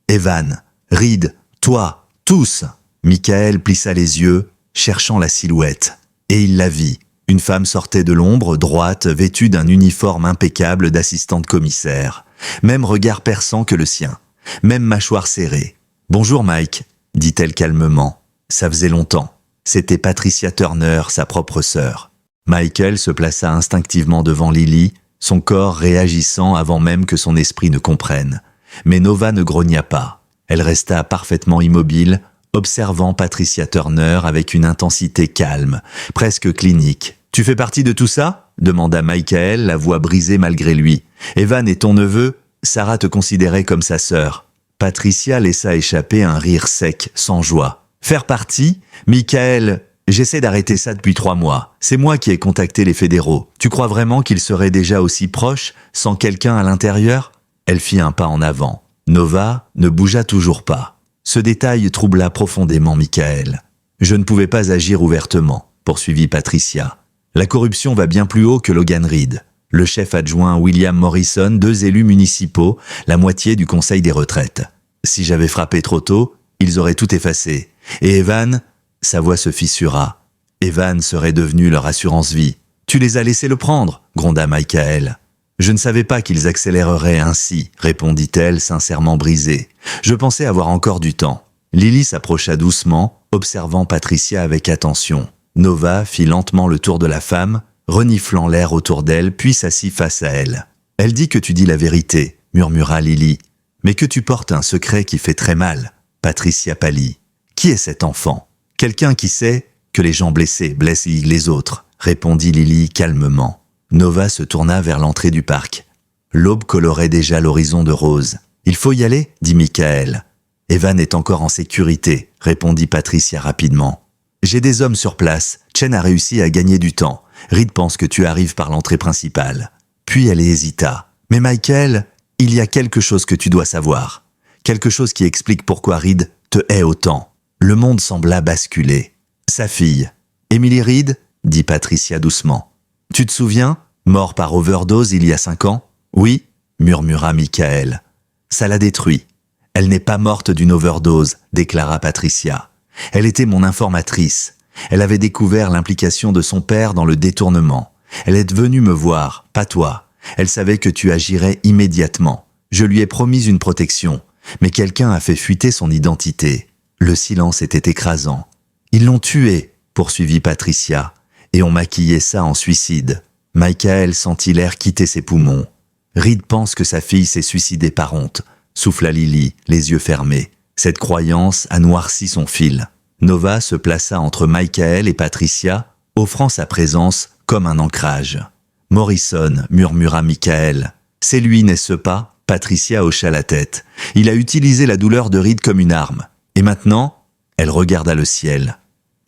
A: Evan, Reed, toi, tous. Michael plissa les yeux, cherchant la silhouette. Et il la vit. Une femme sortait de l'ombre, droite, vêtue d'un uniforme impeccable d'assistante commissaire. Même regard perçant que le sien. Même mâchoire serrée. « Bonjour Mike », dit-elle calmement. Ça faisait longtemps. C'était Patricia Turner, sa propre sœur. Michael se plaça instinctivement devant Lily, son corps réagissant avant même que son esprit ne comprenne. Mais Nova ne grogna pas. Elle resta parfaitement immobile, observant Patricia Turner avec une intensité calme, presque clinique. « Tu fais partie de tout ça ?» demanda Michael, la voix brisée malgré lui. « Evan est ton neveu, Sarah te considérait comme sa sœur. » Patricia laissa échapper un rire sec, sans joie. « Faire partie ? Michael, j'essaie d'arrêter ça depuis 3 mois. C'est moi qui ai contacté les fédéraux. Tu crois vraiment qu'ils seraient déjà aussi proches, sans quelqu'un à l'intérieur ?» Elle fit un pas en avant. Nova ne bougea toujours pas. Ce détail troubla profondément Michael. « Je ne pouvais pas agir ouvertement », poursuivit Patricia. La corruption va bien plus haut que Logan Reed. Le chef adjoint William Morrison, 2 élus municipaux, la moitié du conseil des retraites. Si j'avais frappé trop tôt, ils auraient tout effacé. Et Evan, sa voix se fissura. Evan serait devenu leur assurance-vie. Tu les as laissés le prendre, gronda Michael. Je ne savais pas qu'ils accéléreraient ainsi, répondit-elle sincèrement brisée. Je pensais avoir encore du temps. Lily s'approcha doucement, observant Patricia avec attention. Nova fit lentement le tour de la femme, reniflant l'air autour d'elle, puis s'assit face à elle. « Elle dit que tu dis la vérité », murmura Lily. « Mais que tu portes un secret qui fait très mal. » Patricia pâlit. « Qui est cet enfant ? Quelqu'un qui sait que les gens blessés blessent les autres, » répondit Lily calmement. Nova se tourna vers l'entrée du parc. L'aube colorait déjà l'horizon de rose. « Il faut y aller » dit Michael. « Evan est encore en sécurité » répondit Patricia rapidement. « J'ai des hommes sur place. Chen a réussi à gagner du temps. Reed pense que tu arrives par l'entrée principale. » Puis elle hésita. « Mais Michael, il y a quelque chose que tu dois savoir. Quelque chose qui explique pourquoi Reed te hait autant. » Le monde sembla basculer. « Sa fille. Emily Reed ?» dit Patricia doucement. « Tu te souviens, mort par overdose il y a 5 ans ?»« Oui, » murmura Michael. « Ça l'a détruit. Elle n'est pas morte d'une overdose, » déclara Patricia. « Elle était mon informatrice. Elle avait découvert l'implication de son père dans le détournement. Elle est venue me voir, pas toi. Elle savait que tu agirais immédiatement. Je lui ai promis une protection, mais quelqu'un a fait fuiter son identité. » Le silence était écrasant. « Ils l'ont tué, » poursuivit Patricia, « et ont maquillé ça en suicide. » Michael sentit l'air quitter ses poumons. « Reed pense que sa fille s'est suicidée par honte, » souffla Lily, les yeux fermés. Cette croyance a noirci son fil. Nova se plaça entre Michael et Patricia, offrant sa présence comme un ancrage. « Morrison » murmura Michael. « C'est lui, n'est-ce pas ?» Patricia hocha la tête. Il a utilisé la douleur de Reed comme une arme. Et maintenant, elle regarda le ciel.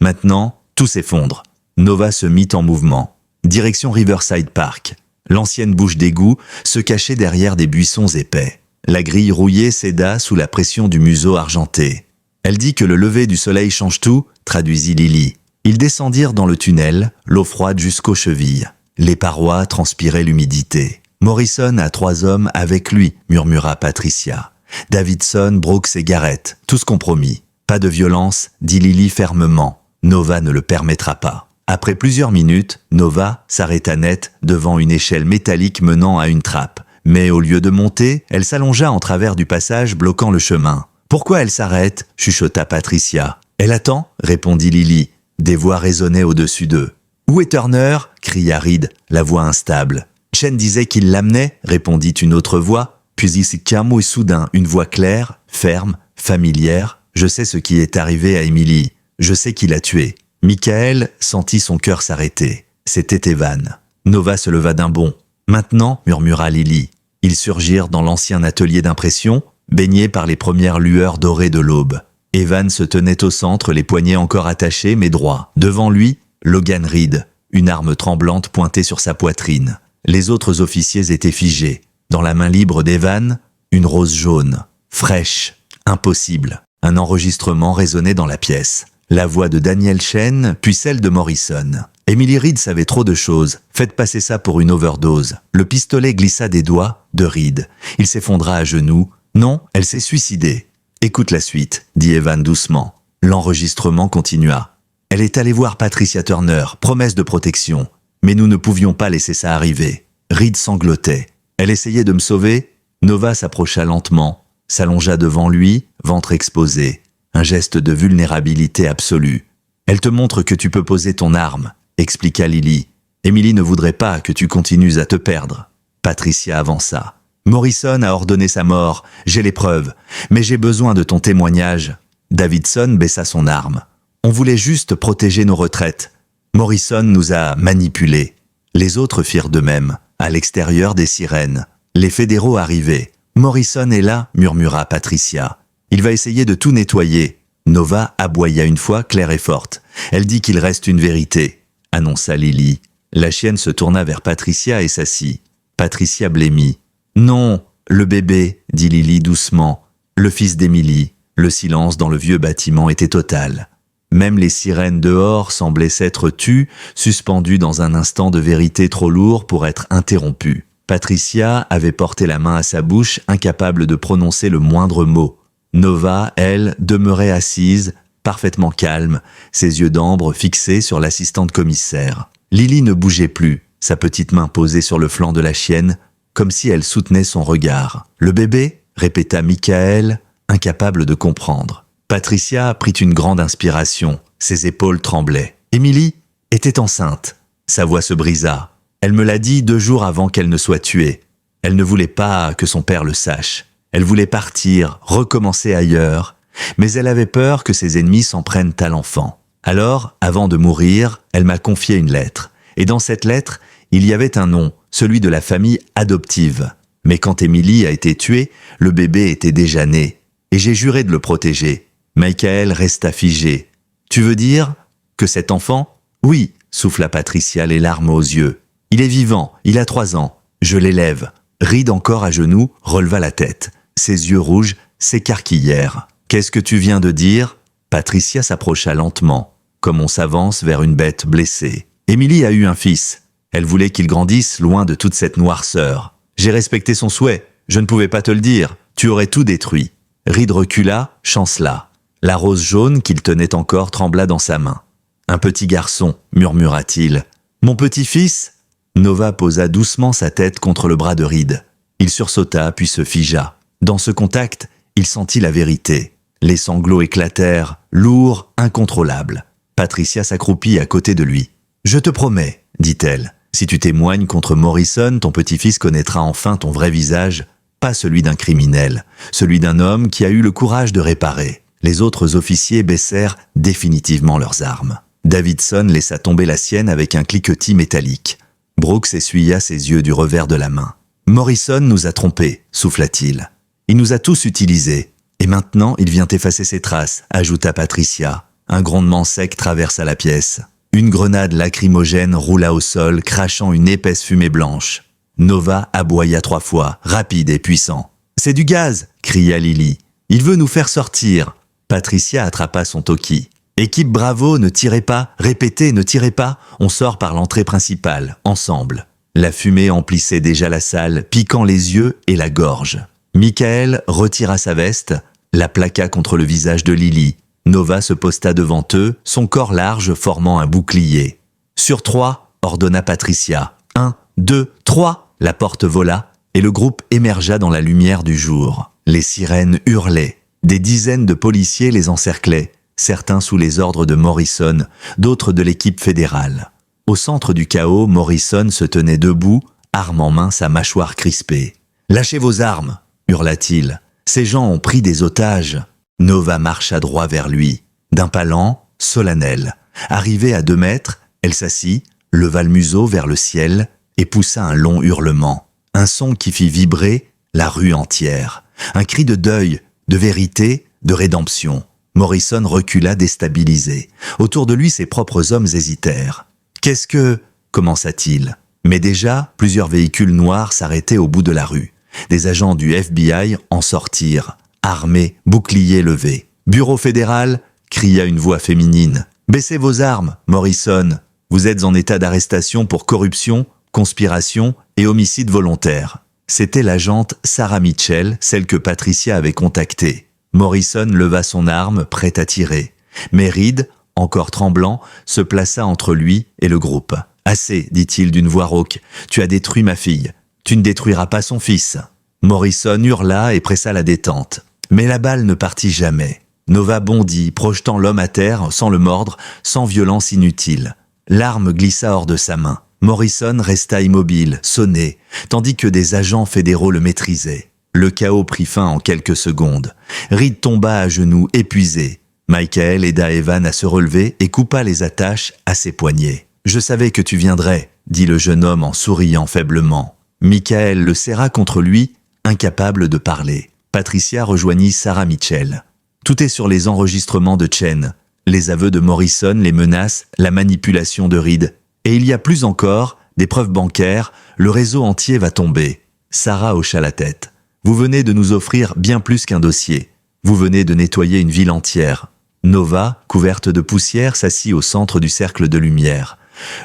A: Maintenant, tout s'effondre. Nova se mit en mouvement. Direction Riverside Park. L'ancienne bouche d'égout se cachait derrière des buissons épais. La grille rouillée céda sous la pression du museau argenté. « Elle dit que le lever du soleil change tout », traduisit Lily. Ils descendirent dans le tunnel, l'eau froide jusqu'aux chevilles. Les parois transpiraient l'humidité. « Morrison a 3 hommes avec lui », murmura Patricia. « Davidson, Brooks et Garrett, tous compromis. Pas de violence, dit Lily fermement. Nova ne le permettra pas. » Après plusieurs minutes, Nova s'arrêta net devant une échelle métallique menant à une trappe. Mais au lieu de monter, elle s'allongea en travers du passage bloquant le chemin. « Pourquoi elle s'arrête ?» chuchota Patricia. « Elle attend ?» répondit Lily. Des voix résonnaient au-dessus d'eux. « Où est Turner ?» cria Reed, la voix instable. « Chen disait qu'il l'amenait » répondit une autre voix. Puis ici calme et soudain, une voix claire, ferme, familière. « Je sais ce qui est arrivé à Emily. Je sais qui l'a tuée. » Michael sentit son cœur s'arrêter. C'était Evan. Nova se leva d'un bond. « Maintenant » murmura Lily. Ils surgirent dans l'ancien atelier d'impression, baignés par les premières lueurs dorées de l'aube. Evan se tenait au centre, les poignets encore attachés mais droits. Devant lui, Logan Reed, une arme tremblante pointée sur sa poitrine. Les autres officiers étaient figés. Dans la main libre d'Evan, une rose jaune. Fraîche. Impossible. Un enregistrement résonnait dans la pièce. La voix de Daniel Chen, puis celle de Morrison. Emily Reed savait trop de choses. Faites passer ça pour une overdose. Le pistolet glissa des doigts de Reed. Il s'effondra à genoux. Non, elle s'est suicidée. Écoute la suite, dit Evan doucement. L'enregistrement continua. Elle est allée voir Patricia Turner, promesse de protection. Mais nous ne pouvions pas laisser ça arriver. Reed sanglotait. Elle essayait de me sauver. Nova s'approcha lentement, s'allongea devant lui, ventre exposé. Un geste de vulnérabilité absolue. Elle te montre que tu peux poser ton arme, expliqua Lily. Emily ne voudrait pas que tu continues à te perdre. Patricia avança. Morrison a ordonné sa mort, j'ai les preuves, mais j'ai besoin de ton témoignage. Davidson baissa son arme. On voulait juste protéger nos retraites. Morrison nous a manipulés. Les autres firent de même, à l'extérieur des sirènes. Les fédéraux arrivaient. Morrison est là, murmura Patricia. Il va essayer de tout nettoyer. Nova aboya une fois claire et forte. Elle dit qu'il reste une vérité, annonça Lily. La chienne se tourna vers Patricia et s'assit. Patricia blêmit. Non, le bébé, dit Lily doucement. Le fils d'Emily. Le silence dans le vieux bâtiment était total. Même les sirènes dehors semblaient s'être tues, suspendues dans un instant de vérité trop lourd pour être interrompues. Patricia avait porté la main à sa bouche, incapable de prononcer le moindre mot. Nova, elle, demeurait assise, parfaitement calme, ses yeux d'ambre fixés sur l'assistante commissaire. Lily ne bougeait plus, sa petite main posée sur le flanc de la chienne, comme si elle soutenait son regard. « Le bébé ?» répéta Michael, incapable de comprendre. Patricia prit une grande inspiration, ses épaules tremblaient. Emily était enceinte. Sa voix se brisa. Elle me l'a dit 2 jours avant qu'elle ne soit tuée. Elle ne voulait pas que son père le sache. Elle voulait partir, recommencer ailleurs, mais elle avait peur que ses ennemis s'en prennent à l'enfant. Alors, avant de mourir, elle m'a confié une lettre. Et dans cette lettre, il y avait un nom, celui de la famille adoptive. Mais quand Emily a été tuée, le bébé était déjà né. Et j'ai juré de le protéger. Michael resta figé. « Tu veux dire que cet enfant ?»« Oui, » souffla Patricia, les larmes aux yeux. « Il est vivant, il a 3 ans. Je l'élève. » Reed, encore à genoux, releva la tête. Ses yeux rouges s'écarquillèrent. « Qu'est-ce que tu viens de dire ?» Patricia s'approcha lentement, comme on s'avance vers une bête blessée. « Emily a eu un fils. Elle voulait qu'il grandisse loin de toute cette noirceur. J'ai respecté son souhait. Je ne pouvais pas te le dire. Tu aurais tout détruit. » Reed recula, chancela. La rose jaune qu'il tenait encore trembla dans sa main. « Un petit garçon, murmura-t-il. Mon petit-fils ?» Nova posa doucement sa tête contre le bras de Reed. Il sursauta puis se figea. Dans ce contact, il sentit la vérité. Les sanglots éclatèrent, lourds, incontrôlables. Patricia s'accroupit à côté de lui. « Je te promets, dit-elle, si tu témoignes contre Morrison, ton petit-fils connaîtra enfin ton vrai visage, pas celui d'un criminel, celui d'un homme qui a eu le courage de réparer. » Les autres officiers baissèrent définitivement leurs armes. Davidson laissa tomber la sienne avec un cliquetis métallique. Brooks essuya ses yeux du revers de la main. « Morrison nous a trompés, souffla-t-il. Il nous a tous utilisés. Et maintenant, il vient effacer ses traces, ajouta Patricia. Un grondement sec traversa la pièce. Une grenade lacrymogène roula au sol, crachant une épaisse fumée blanche. Nova aboya 3 fois, rapide et puissant. « C'est du gaz !» cria Lily. « Il veut nous faire sortir !» Patricia attrapa son toki. « Équipe Bravo, ne tirez pas, répétez, ne tirez pas, on sort par l'entrée principale, ensemble. » La fumée emplissait déjà la salle, piquant les yeux et la gorge. Michael retira sa veste, la plaqua contre le visage de Lily. Nova se posta devant eux, son corps large formant un bouclier. « Sur 3, ordonna Patricia. 1, 2, 3 !» La porte vola, et le groupe émergea dans la lumière du jour. Les sirènes hurlaient. Des dizaines de policiers les encerclaient, certains sous les ordres de Morrison, d'autres de l'équipe fédérale. Au centre du chaos, Morrison se tenait debout, arme en main, sa mâchoire crispée. « Lâchez vos armes !» hurla-t-il. « Ces gens ont pris des otages !» Nova marcha droit vers lui, d'un pas lent, solennel. Arrivée à 2 mètres, elle s'assit, leva le museau vers le ciel et poussa un long hurlement. Un son qui fit vibrer la rue entière. Un cri de deuil, de vérité, de rédemption. Morrison recula déstabilisé. Autour de lui, ses propres hommes hésitèrent. « Qu'est-ce que... » commença-t-il. Mais déjà, plusieurs véhicules noirs s'arrêtaient au bout de la rue. Des agents du FBI en sortirent, armés, boucliers levés. « Bureau fédéral !» cria une voix féminine. « Baissez vos armes, Morrison. Vous êtes en état d'arrestation pour corruption, conspiration et homicide volontaire. » C'était l'agente Sarah Mitchell, celle que Patricia avait contactée. Morrison leva son arme, prêt à tirer. Mais Reed, encore tremblant, se plaça entre lui et le groupe. « Assez, dit-il d'une voix rauque. Tu as détruit ma fille. Tu ne détruiras pas son fils. » Morrison hurla et pressa la détente. Mais la balle ne partit jamais. Nova bondit, projetant l'homme à terre, sans le mordre, sans violence inutile. L'arme glissa hors de sa main. Morrison resta immobile, sonné, tandis que des agents fédéraux le maîtrisaient. Le chaos prit fin en quelques secondes. Reed tomba à genoux, épuisé. Michael aida Evan à se relever et coupa les attaches à ses poignets. « Je savais que tu viendrais », dit le jeune homme en souriant faiblement. Michael le serra contre lui, incapable de parler. Patricia rejoignit Sarah Mitchell. Tout est sur les enregistrements de Chen. Les aveux de Morrison, les menaces, la manipulation de Reed. Et il y a plus encore, des preuves bancaires, le réseau entier va tomber. Sarah hocha la tête. Vous venez de nous offrir bien plus qu'un dossier. Vous venez de nettoyer une ville entière. Nova, couverte de poussière, s'assit au centre du cercle de lumière.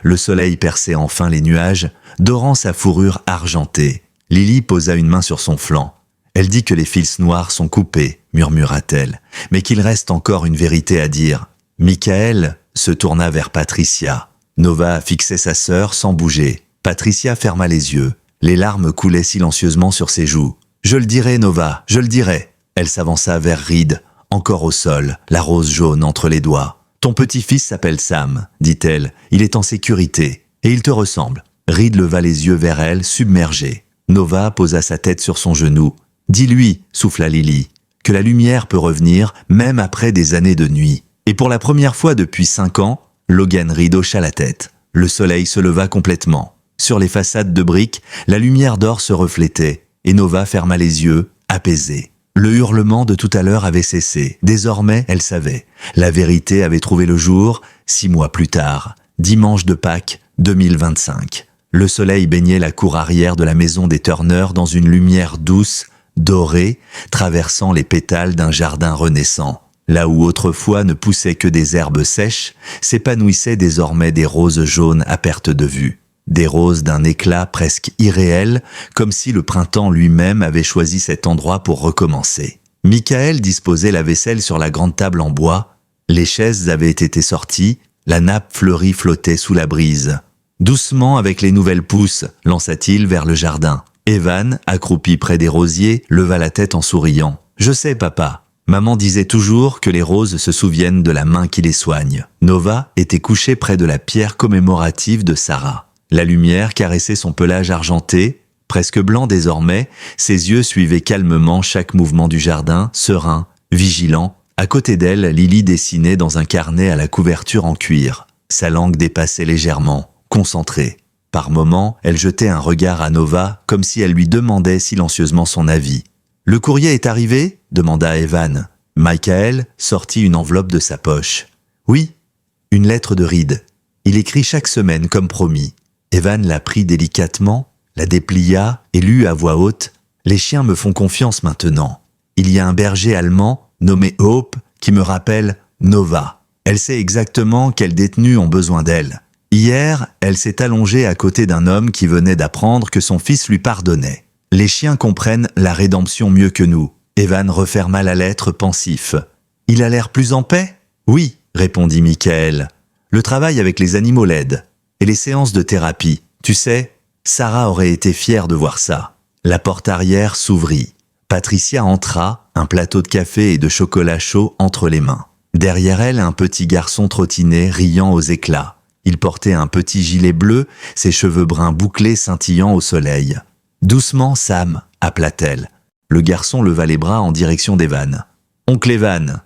A: Le soleil perçait enfin les nuages, dorant sa fourrure argentée. Lily posa une main sur son flanc. Elle dit que les fils noirs sont coupés, murmura-t-elle, mais qu'il reste encore une vérité à dire. Michael se tourna vers Patricia. Nova fixait sa sœur sans bouger. Patricia ferma les yeux. Les larmes coulaient silencieusement sur ses joues. « Je le dirai, Nova, je le dirai !» Elle s'avança vers Reed, encore au sol, la rose jaune entre les doigts. « Ton petit-fils s'appelle Sam, dit-elle. Il est en sécurité, et il te ressemble. » Reed leva les yeux vers elle, submergé. Nova posa sa tête sur son genou. « Dis-lui, souffla Lily, que la lumière peut revenir, même après des années de nuit. » Et pour la première fois depuis 5 ans, Logan Reed hocha la tête. Le soleil se leva complètement. Sur les façades de briques, la lumière d'or se reflétait, et Nova ferma les yeux, apaisée. Le hurlement de tout à l'heure avait cessé. Désormais, elle savait. La vérité avait trouvé le jour, 6 mois plus tard, dimanche de Pâques 2025. Le soleil baignait la cour arrière de la maison des Turner dans une lumière douce, dorée, traversant les pétales d'un jardin renaissant. Là où autrefois ne poussaient que des herbes sèches, s'épanouissaient désormais des roses jaunes à perte de vue. Des roses d'un éclat presque irréel, comme si le printemps lui-même avait choisi cet endroit pour recommencer. Michael disposait la vaisselle sur la grande table en bois, les chaises avaient été sorties, la nappe fleurie flottait sous la brise. « Doucement avec les nouvelles pousses », lança-t-il vers le jardin. Evan, accroupi près des rosiers, leva la tête en souriant. « Je sais, papa. Maman disait toujours que les roses se souviennent de la main qui les soigne. » Nova était couchée près de la pierre commémorative de Sarah. La lumière caressait son pelage argenté, presque blanc désormais, ses yeux suivaient calmement chaque mouvement du jardin, serein, vigilant, À côté d'elle, Lily dessinait dans un carnet à la couverture en cuir. Sa langue dépassait légèrement, concentrée. Par moments, elle jetait un regard à Nova, comme si elle lui demandait silencieusement son avis. « Le courrier est arrivé ?» demanda Evan. Michael sortit une enveloppe de sa poche. « Oui, une lettre de Reed. Il écrit chaque semaine comme promis. » Evan la prit délicatement, la déplia et lut à voix haute. « Les chiens me font confiance maintenant. Il y a un berger allemand, nommé Hope, qui me rappelle Nova. Elle sait exactement quels détenus ont besoin d'elle. Hier, elle s'est allongée à côté d'un homme qui venait d'apprendre que son fils lui pardonnait. Les chiens comprennent la rédemption mieux que nous. » Evan referma la lettre pensif. « Il a l'air plus en paix ?»« Oui, » répondit Michael. « Le travail avec les animaux l'aide. Et les séances de thérapie. Tu sais, Sarah aurait été fière de voir ça. » La porte arrière s'ouvrit. Patricia entra, un plateau de café et de chocolat chaud entre les mains. Derrière elle, un petit garçon trottinait, riant aux éclats. Il portait un petit gilet bleu, ses cheveux bruns bouclés scintillant au soleil. « Doucement, Sam !» appela-t-elle. Le garçon leva les bras en direction d'Evan. « Oncle Evan !»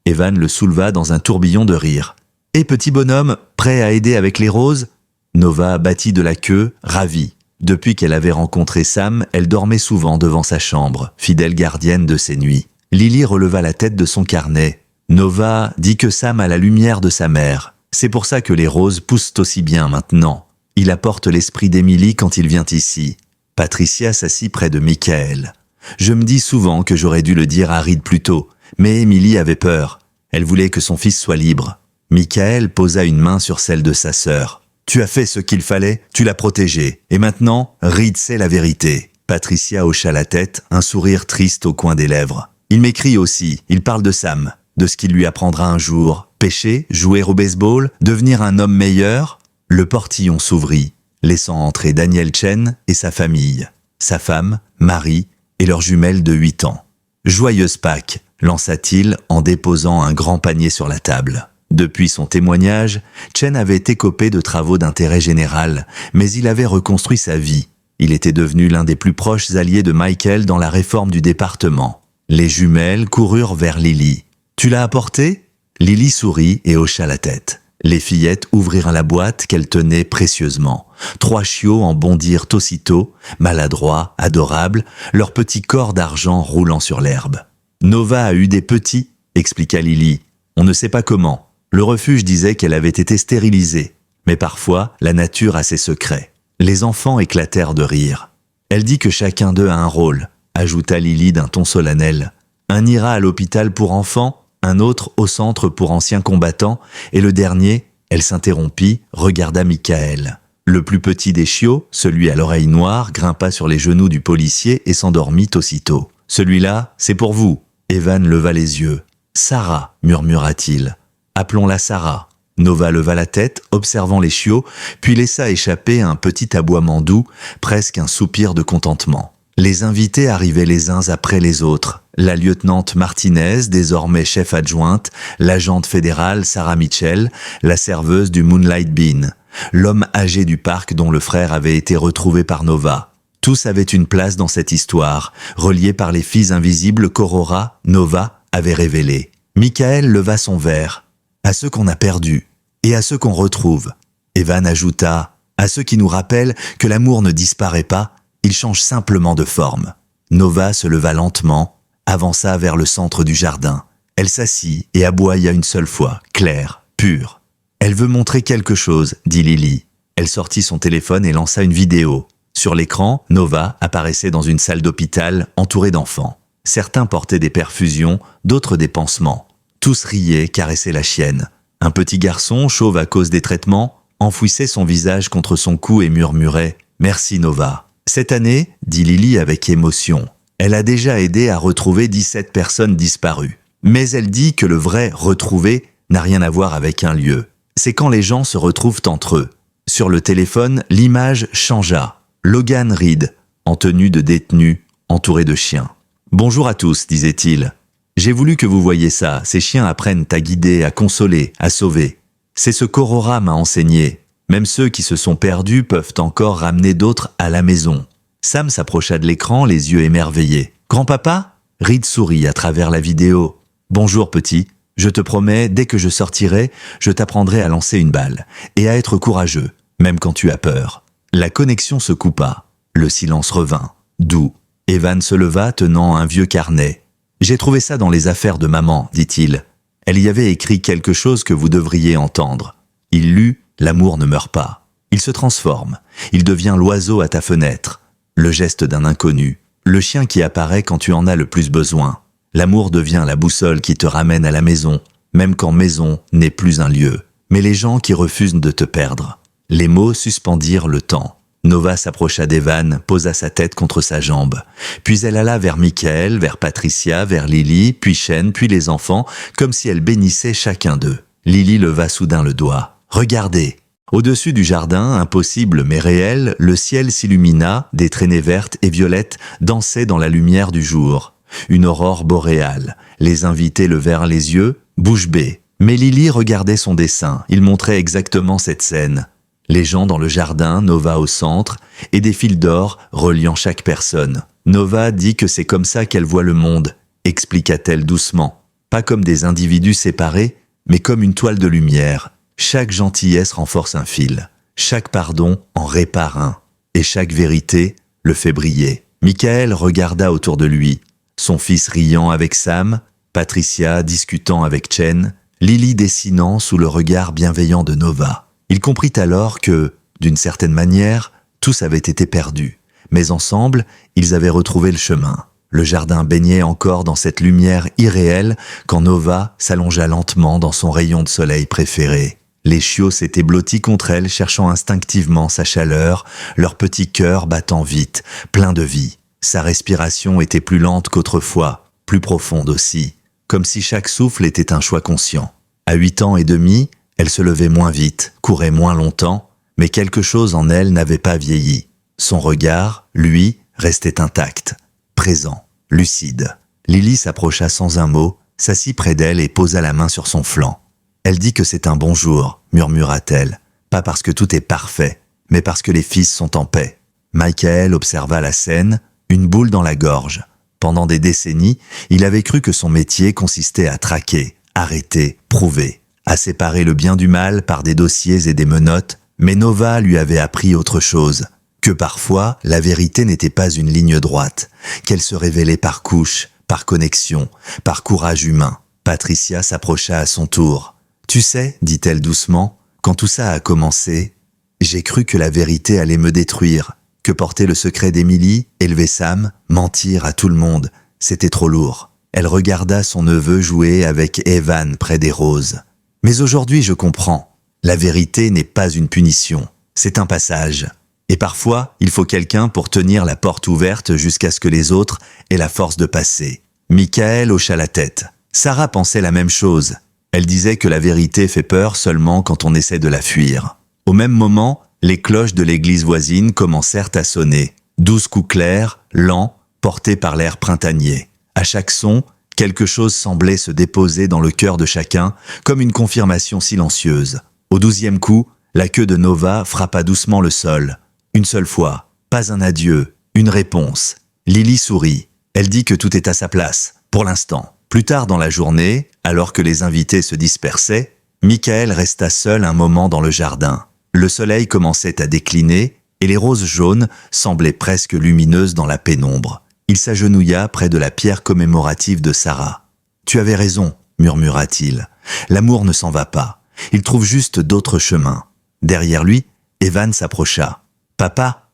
A: Evan le souleva dans un tourbillon de rire. « Et petit bonhomme, prêt à aider avec les roses ?» Nova battit de la queue, ravie. Depuis qu'elle avait rencontré Sam, elle dormait souvent devant sa chambre, fidèle gardienne de ses nuits. Lily releva la tête de son carnet. Nova dit que Sam a la lumière de sa mère. C'est pour ça que les roses poussent aussi bien maintenant. Il apporte l'esprit d'Emily quand il vient ici. Patricia s'assit près de Michael. Je me dis souvent que j'aurais dû le dire à Reed plus tôt, mais Emily avait peur. Elle voulait que son fils soit libre. Michael posa une main sur celle de sa sœur. Tu as fait ce qu'il fallait, tu l'as protégé. Et maintenant, Reed sait la vérité. Patricia hocha la tête, un sourire triste au coin des lèvres. Il m'écrit aussi, il parle de Sam, de ce qu'il lui apprendra un jour. Pêcher, jouer au baseball, devenir un homme meilleur. Le portillon s'ouvrit, laissant entrer Daniel Chen et sa famille. Sa femme, Marie, et leur jumelle de 8 ans. « Joyeuse Pâques !» lança-t-il en déposant un grand panier sur la table. Depuis son témoignage, Chen avait écopé de travaux d'intérêt général, mais il avait reconstruit sa vie. Il était devenu l'un des plus proches alliés de Michael dans la réforme du département. Les jumelles coururent vers Lily. « Tu l'as apporté ?» Lily sourit et hocha la tête. Les fillettes ouvrirent la boîte qu'elles tenaient précieusement. 3 chiots en bondirent aussitôt, maladroits, adorables, leurs petits corps d'argent roulant sur l'herbe. « Nova a eu des petits, » expliqua Lily. « On ne sait pas comment. Le refuge disait qu'elle avait été stérilisée. Mais parfois, la nature a ses secrets. » Les enfants éclatèrent de rire. « Elle dit que chacun d'eux a un rôle, » ajouta Lily d'un ton solennel. « Un ira à l'hôpital pour enfants, un autre au centre pour anciens combattants, et le dernier, elle s'interrompit, regarda Michael. Le plus petit des chiots, celui à l'oreille noire, grimpa sur les genoux du policier et s'endormit aussitôt. « Celui-là, c'est pour vous. » Evan leva les yeux. « Sarah, murmura-t-il. Appelons-la Sarah. » Nova leva la tête, observant les chiots, puis laissa échapper un petit aboiement doux, presque un soupir de contentement. Les invités arrivaient les uns après les autres. La lieutenante Martinez, désormais chef adjointe, l'agente fédérale Sarah Mitchell, la serveuse du Moonlight Bean, l'homme âgé du parc dont le frère avait été retrouvé par Nova. Tous avaient une place dans cette histoire, reliée par les filles invisibles qu'Aurora, Nova, avait révélées. Michael leva son verre. « À ceux qu'on a perdus, et à ceux qu'on retrouve. » Evan ajouta, « À ceux qui nous rappellent que l'amour ne disparaît pas, il change simplement de forme. » Nova se leva lentement, avança vers le centre du jardin. Elle s'assit et aboya une seule fois, claire, pure. « Elle veut montrer quelque chose, » dit Lily. Elle sortit son téléphone et lança une vidéo. Sur l'écran, Nova apparaissait dans une salle d'hôpital entourée d'enfants. Certains portaient des perfusions, d'autres des pansements. Tous riaient, caressaient la chienne. Un petit garçon, chauve à cause des traitements, enfouissait son visage contre son cou et murmurait « Merci Nova ». Cette année, dit Lily avec émotion, elle a déjà aidé à retrouver 17 personnes disparues. Mais elle dit que le vrai « retrouver » n'a rien à voir avec un lieu. C'est quand les gens se retrouvent entre eux. Sur le téléphone, l'image changea. Logan Reed, en tenue de détenu, entouré de chiens. « Bonjour à tous, disait-il. J'ai voulu que vous voyiez ça, ces chiens apprennent à guider, à consoler, à sauver. C'est ce qu'Aurora m'a enseigné. Même ceux qui se sont perdus peuvent encore ramener d'autres à la maison. » Sam s'approcha de l'écran, les yeux émerveillés. « Grand-papa ?» Reed sourit à travers la vidéo. Bonjour petit, je te promets, dès que je sortirai, je t'apprendrai à lancer une balle et à être courageux, même quand tu as peur. La connexion se coupa. Le silence revint, doux. Evan se leva tenant un vieux carnet. J'ai trouvé ça dans les affaires de maman, dit-il. Elle y avait écrit quelque chose que vous devriez entendre. Il lut « L'amour ne meurt pas ». Il se transforme. Il devient l'oiseau à ta fenêtre. Le geste d'un inconnu. Le chien qui apparaît quand tu en as le plus besoin. L'amour devient la boussole qui te ramène à la maison, même quand maison n'est plus un lieu. Mais les gens qui refusent de te perdre. Les mots suspendirent le temps. Nova s'approcha d'Evan, posa sa tête contre sa jambe. Puis elle alla vers Michael, vers Patricia, vers Lily, puis Shane, puis les enfants, comme si elle bénissait chacun d'eux. Lily leva soudain le doigt. « Regardez !» Au-dessus du jardin, impossible mais réel, le ciel s'illumina, des traînées vertes et violettes dansaient dans la lumière du jour. Une aurore boréale. Les invités levèrent les yeux, bouche bée. Mais Lily regardait son dessin, il montrait exactement cette scène. Les gens dans le jardin, Nova au centre, et des fils d'or reliant chaque personne. Nova dit que c'est comme ça qu'elle voit le monde, expliqua-t-elle doucement. Pas comme des individus séparés, mais comme une toile de lumière. Chaque gentillesse renforce un fil, chaque pardon en répare un, et chaque vérité le fait briller. Michael regarda autour de lui, son fils riant avec Sam, Patricia discutant avec Chen, Lily dessinant sous le regard bienveillant de Nova. Il comprit alors que, d'une certaine manière, tous avaient été perdus, mais ensemble, ils avaient retrouvé le chemin. Le jardin baignait encore dans cette lumière irréelle quand Nova s'allongea lentement dans son rayon de soleil préféré. Les chiots s'étaient blottis contre elle, cherchant instinctivement sa chaleur, leur petit cœur battant vite, plein de vie. Sa respiration était plus lente qu'autrefois, plus profonde aussi, comme si chaque souffle était un choix conscient. À 8 ans et demi, elle se levait moins vite, courait moins longtemps, mais quelque chose en elle n'avait pas vieilli. Son regard, lui, restait intact, présent, lucide. Lily s'approcha sans un mot, s'assit près d'elle et posa la main sur son flanc. Elle dit que c'est un bon jour, murmura-t-elle, pas parce que tout est parfait, mais parce que les fils sont en paix. Michael observa la scène, une boule dans la gorge. Pendant des décennies, il avait cru que son métier consistait à traquer, arrêter, prouver, à séparer le bien du mal par des dossiers et des menottes, mais Nova lui avait appris autre chose, que parfois la vérité n'était pas une ligne droite, qu'elle se révélait par couches, par connexion, par courage humain. Patricia s'approcha à son tour. « Tu sais, dit-elle doucement, quand tout ça a commencé, j'ai cru que la vérité allait me détruire, que porter le secret d'Emily, élever Sam, mentir à tout le monde, c'était trop lourd. » Elle regarda son neveu jouer avec Evan près des roses. « Mais aujourd'hui, je comprends. La vérité n'est pas une punition, c'est un passage. Et parfois, il faut quelqu'un pour tenir la porte ouverte jusqu'à ce que les autres aient la force de passer. » Michael hocha la tête. Sarah pensait la même chose. Elle disait que la vérité fait peur seulement quand on essaie de la fuir. Au même moment, les cloches de l'église voisine commencèrent à sonner. 12 coups clairs, lents, portés par l'air printanier. À chaque son, quelque chose semblait se déposer dans le cœur de chacun, comme une confirmation silencieuse. Au 12e coup, la queue de Nova frappa doucement le sol. Une seule fois, pas un adieu, une réponse. Lily sourit. Elle dit que tout est à sa place, pour l'instant. Plus tard dans la journée, alors que les invités se dispersaient, Michael resta seul un moment dans le jardin. Le soleil commençait à décliner et les roses jaunes semblaient presque lumineuses dans la pénombre. Il s'agenouilla près de la pierre commémorative de Sarah. « Tu avais raison, murmura-t-il. L'amour ne s'en va pas. Il trouve juste d'autres chemins. » Derrière lui, Evan s'approcha. « Papa ?»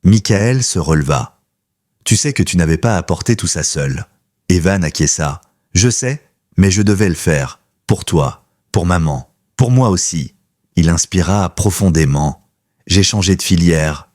A: Michael se releva. « Tu sais que tu n'avais pas apporté tout ça seul. » Evan acquiesça. « Je sais, mais je devais le faire. Pour toi, pour maman, pour moi aussi. » Il inspira profondément. « J'ai changé de filière. »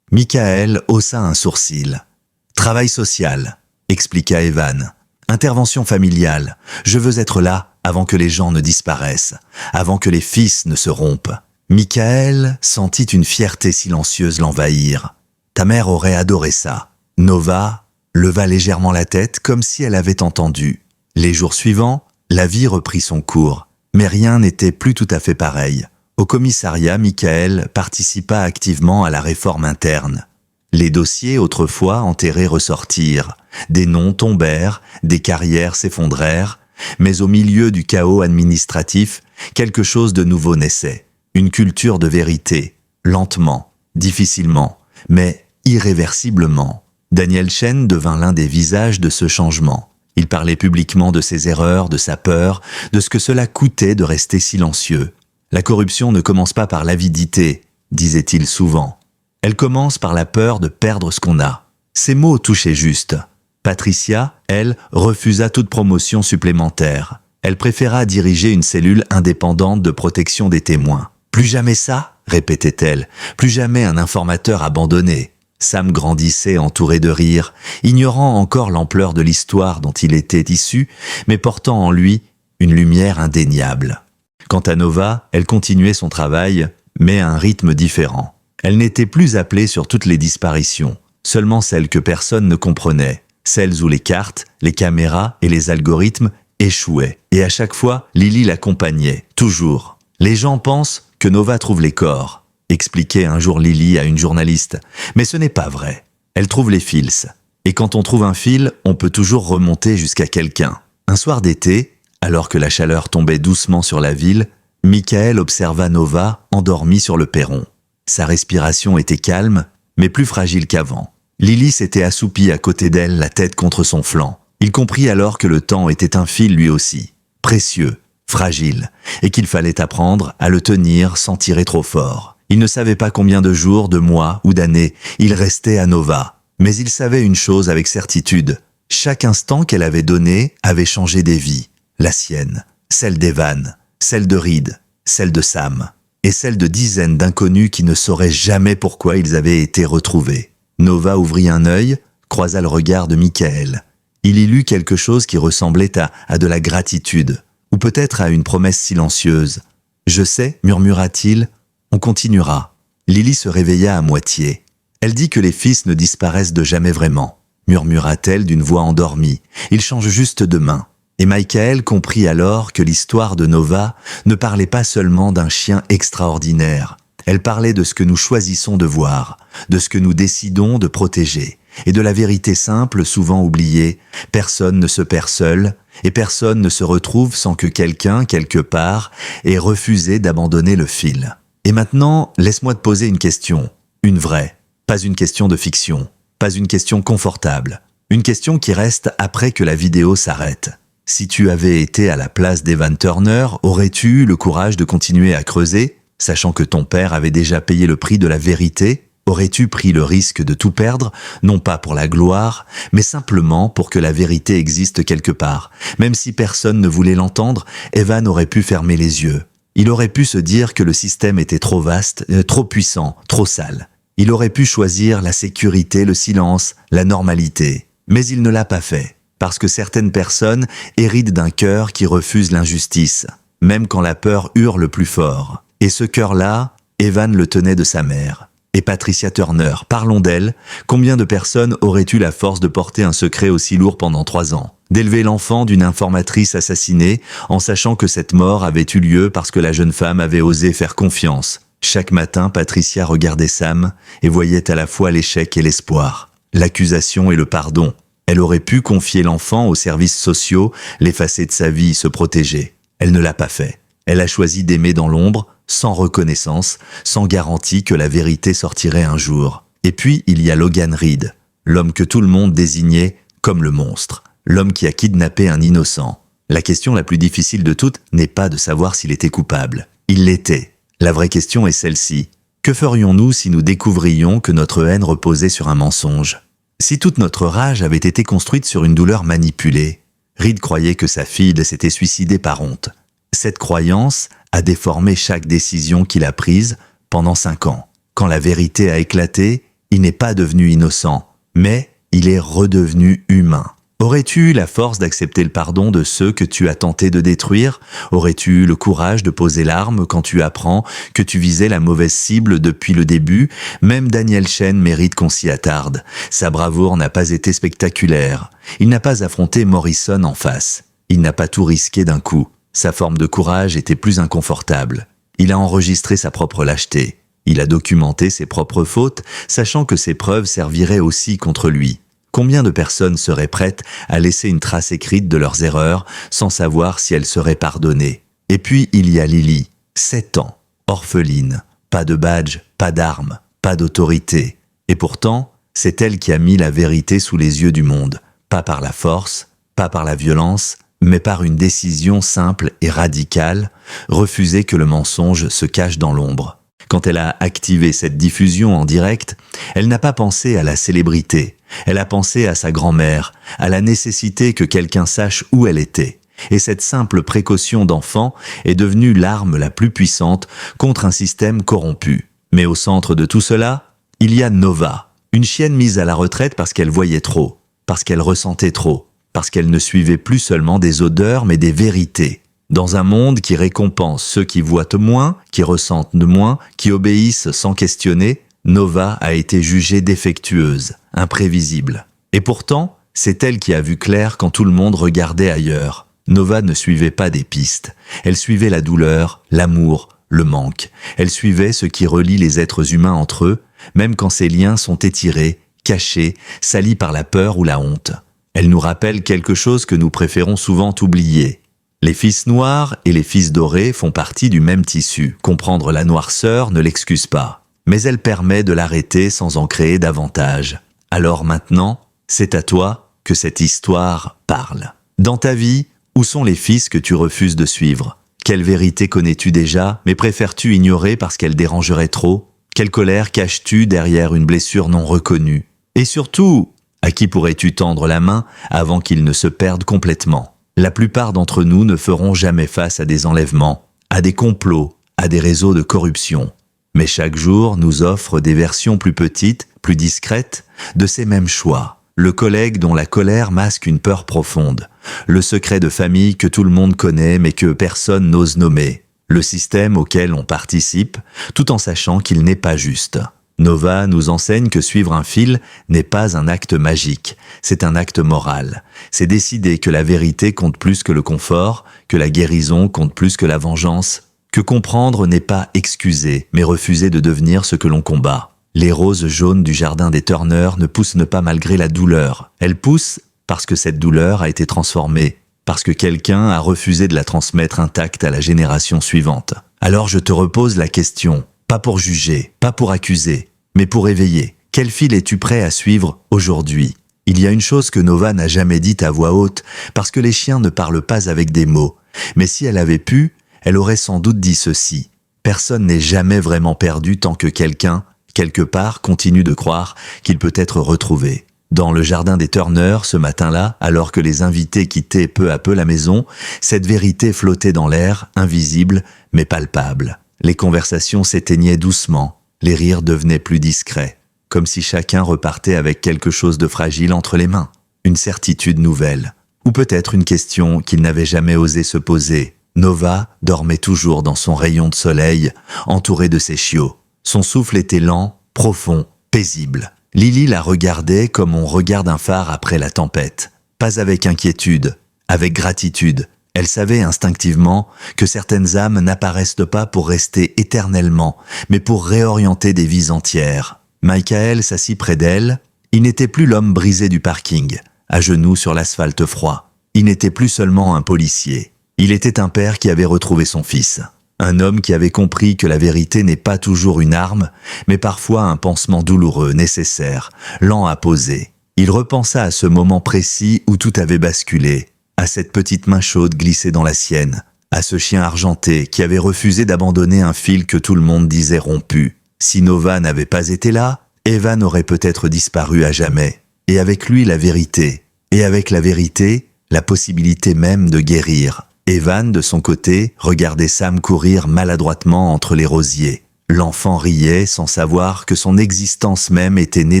A: Michael haussa un sourcil. « Travail social, » expliqua Evan. « Intervention familiale. Je veux être là avant que les gens ne disparaissent, avant que les fils ne se rompent. » Michael sentit une fierté silencieuse l'envahir. « Ta mère aurait adoré ça. » Nova leva légèrement la tête comme si elle avait entendu. Les jours suivants, la vie reprit son cours, mais rien n'était plus tout à fait pareil. Au commissariat, Michael participa activement à la réforme interne. Les dossiers autrefois enterrés ressortirent, des noms tombèrent, des carrières s'effondrèrent, Mais au milieu du chaos administratif, quelque chose de nouveau naissait. Une culture de vérité, lentement, difficilement, mais irréversiblement. Daniel Chen devint l'un des visages de ce changement. Il parlait publiquement de ses erreurs, de sa peur, de ce que cela coûtait de rester silencieux. La corruption ne commence pas par l'avidité, disait-il souvent. Elle commence par la peur de perdre ce qu'on a. Ces mots touchaient juste. Patricia, elle, refusa toute promotion supplémentaire. Elle préféra diriger une cellule indépendante de protection des témoins. Plus jamais ça, répétait-elle, plus jamais un informateur abandonné. Sam grandissait entouré de rires, ignorant encore l'ampleur de l'histoire dont il était issu, mais portant en lui une lumière indéniable. Quant à Nova, elle continuait son travail, mais à un rythme différent. Elle n'était plus appelée sur toutes les disparitions, seulement celles que personne ne comprenait, celles où les cartes, les caméras et les algorithmes échouaient. Et à chaque fois, Lily l'accompagnait, toujours. Les gens pensent que Nova trouve les corps, expliquait un jour Lily à une journaliste. Mais ce n'est pas vrai. Elle trouve les fils. Et quand on trouve un fil, on peut toujours remonter jusqu'à quelqu'un. Un soir d'été, alors que la chaleur tombait doucement sur la ville, Michael observa Nova endormie sur le perron. Sa respiration était calme, mais plus fragile qu'avant. Lily s'était assoupie à côté d'elle, la tête contre son flanc. Il comprit alors que le temps était un fil lui aussi, précieux, fragile, et qu'il fallait apprendre à le tenir sans tirer trop fort. Il ne savait pas combien de jours, de mois ou d'années il restait à Nova, mais il savait une chose avec certitude. Chaque instant qu'elle avait donné avait changé des vies. La sienne, celle d'Evan, celle de Reed, celle de Sam, et celle de dizaines d'inconnus qui ne sauraient jamais pourquoi ils avaient été retrouvés. Nova ouvrit un œil, croisa le regard de Michael. Il y lut quelque chose qui ressemblait à de la gratitude, ou peut-être à une promesse silencieuse. « Je sais », murmura-t-il, « on continuera. » Lily se réveilla à moitié. « Elle dit que les fils ne disparaissent de jamais vraiment », murmura-t-elle d'une voix endormie. « Ils changent juste de main. » Et Michael comprit alors que l'histoire de Nova ne parlait pas seulement d'un chien extraordinaire. Elle parlait de ce que nous choisissons de voir, de ce que nous décidons de protéger, et de la vérité simple souvent oubliée, personne ne se perd seul, et personne ne se retrouve sans que quelqu'un, quelque part, ait refusé d'abandonner le fil. Et maintenant, laisse-moi te poser une question, une vraie, pas une question de fiction, pas une question confortable, une question qui reste après que la vidéo s'arrête. Si tu avais été à la place d'Evan Turner, aurais-tu eu le courage de continuer à creuser, sachant que ton père avait déjà payé le prix de la vérité? Aurais-tu pris le risque de tout perdre, non pas pour la gloire, mais simplement pour que la vérité existe quelque part? Même si personne ne voulait l'entendre, Evan aurait pu fermer les yeux. Il aurait pu se dire que le système était trop vaste, trop puissant, trop sale. Il aurait pu choisir la sécurité, le silence, la normalité. Mais il ne l'a pas fait. Parce que certaines personnes héritent d'un cœur qui refuse l'injustice, même quand la peur hurle plus fort. Et ce cœur-là, Evan le tenait de sa mère. Et Patricia Turner, parlons d'elle, combien de personnes auraient eu la force de porter un secret aussi lourd pendant 3 ans, d'élever l'enfant d'une informatrice assassinée en sachant que cette mort avait eu lieu parce que la jeune femme avait osé faire confiance. Chaque matin, Patricia regardait Sam et voyait à la fois l'échec et l'espoir, l'accusation et le pardon. Elle aurait pu confier l'enfant aux services sociaux, l'effacer de sa vie, se protéger. Elle ne l'a pas fait. Elle a choisi d'aimer dans l'ombre, sans reconnaissance, sans garantie que la vérité sortirait un jour. Et puis, il y a Logan Reed, l'homme que tout le monde désignait comme le monstre, l'homme qui a kidnappé un innocent. La question la plus difficile de toutes n'est pas de savoir s'il était coupable. Il l'était. La vraie question est celle-ci. Que ferions-nous si nous découvrions que notre haine reposait sur un mensonge ? Si toute notre rage avait été construite sur une douleur manipulée, Reed croyait que sa fille s'était suicidée par honte. Cette croyance a déformé chaque décision qu'il a prise pendant 5 ans. Quand la vérité a éclaté, il n'est pas devenu innocent, mais il est redevenu humain. Aurais-tu eu la force d'accepter le pardon de ceux que tu as tenté de détruire? Aurais-tu eu le courage de poser l'arme quand tu apprends que tu visais la mauvaise cible depuis le début? Même Daniel Chen mérite qu'on s'y attarde. Sa bravoure n'a pas été spectaculaire. Il n'a pas affronté Morrison en face. Il n'a pas tout risqué d'un coup. Sa forme de courage était plus inconfortable. Il a enregistré sa propre lâcheté. Il a documenté ses propres fautes, sachant que ces preuves serviraient aussi contre lui. Combien de personnes seraient prêtes à laisser une trace écrite de leurs erreurs sans savoir si elles seraient pardonnées? Et puis il y a Lily, 7 ans, orpheline, pas de badge, pas d'armes, pas d'autorité. Et pourtant, c'est elle qui a mis la vérité sous les yeux du monde, pas par la force, pas par la violence, mais par une décision simple et radicale, refuser que le mensonge se cache dans l'ombre. Quand elle a activé cette diffusion en direct, elle n'a pas pensé à la célébrité, elle a pensé à sa grand-mère, à la nécessité que quelqu'un sache où elle était. Et cette simple précaution d'enfant est devenue l'arme la plus puissante contre un système corrompu. Mais au centre de tout cela, il y a Nova, une chienne mise à la retraite parce qu'elle voyait trop, parce qu'elle ressentait trop, parce qu'elle ne suivait plus seulement des odeurs mais des vérités. Dans un monde qui récompense ceux qui voient moins, qui ressentent moins, qui obéissent sans questionner, Nova a été jugée défectueuse, imprévisible. Et pourtant, c'est elle qui a vu clair quand tout le monde regardait ailleurs. Nova ne suivait pas des pistes, elle suivait la douleur, l'amour, le manque. Elle suivait ce qui relie les êtres humains entre eux, même quand ces liens sont étirés, cachés, salis par la peur ou la honte. Elle nous rappelle quelque chose que nous préférons souvent oublier. Les fils noirs et les fils dorés font partie du même tissu. Comprendre la noirceur ne l'excuse pas, mais elle permet de l'arrêter sans en créer davantage. Alors maintenant, c'est à toi que cette histoire parle. Dans ta vie, où sont les fils que tu refuses de suivre? Quelle vérité connais-tu déjà, mais préfères-tu ignorer parce qu'elle dérangerait trop? Quelle colère caches-tu derrière une blessure non reconnue? Et surtout, à qui pourrais-tu tendre la main avant qu'il ne se perde complètement? La plupart d'entre nous ne feront jamais face à des enlèvements, à des complots, à des réseaux de corruption. Mais chaque jour nous offre des versions plus petites, plus discrètes, de ces mêmes choix. Le collègue dont la colère masque une peur profonde. Le secret de famille que tout le monde connaît mais que personne n'ose nommer. Le système auquel on participe, tout en sachant qu'il n'est pas juste. Nova nous enseigne que suivre un fil n'est pas un acte magique, c'est un acte moral. C'est décider que la vérité compte plus que le confort, que la guérison compte plus que la vengeance, que comprendre n'est pas excuser, mais refuser de devenir ce que l'on combat. Les roses jaunes du jardin des Turner ne poussent pas malgré la douleur. Elles poussent parce que cette douleur a été transformée, parce que quelqu'un a refusé de la transmettre intacte à la génération suivante. Alors je te repose la question, pas pour juger, pas pour accuser, mais pour éveiller. Quel fil es-tu prêt à suivre aujourd'hui? Il y a une chose que Nova n'a jamais dite à voix haute, parce que les chiens ne parlent pas avec des mots. Mais si elle avait pu, elle aurait sans doute dit ceci. Personne n'est jamais vraiment perdu tant que quelqu'un, quelque part, continue de croire qu'il peut être retrouvé. Dans le jardin des Turner, ce matin-là, alors que les invités quittaient peu à peu la maison, cette vérité flottait dans l'air, invisible, mais palpable. Les conversations s'éteignaient doucement, les rires devenaient plus discrets, comme si chacun repartait avec quelque chose de fragile entre les mains, une certitude nouvelle, ou peut-être une question qu'il n'avait jamais osé se poser. Nova dormait toujours dans son rayon de soleil, entourée de ses chiots. Son souffle était lent, profond, paisible. Lily la regardait comme on regarde un phare après la tempête. Pas avec inquiétude, avec gratitude. Elle savait instinctivement que certaines âmes n'apparaissent pas pour rester éternellement, mais pour réorienter des vies entières. Michael s'assit près d'elle. Il n'était plus l'homme brisé du parking, à genoux sur l'asphalte froid. Il n'était plus seulement un policier. Il était un père qui avait retrouvé son fils. Un homme qui avait compris que la vérité n'est pas toujours une arme, mais parfois un pansement douloureux, nécessaire, lent à poser. Il repensa à ce moment précis où tout avait basculé, à cette petite main chaude glissée dans la sienne, à ce chien argenté qui avait refusé d'abandonner un fil que tout le monde disait rompu. Si Nova n'avait pas été là, Evan aurait peut-être disparu à jamais. Et avec lui la vérité. Et avec la vérité, la possibilité même de guérir. Evan, de son côté, regardait Sam courir maladroitement entre les rosiers. L'enfant riait sans savoir que son existence même était née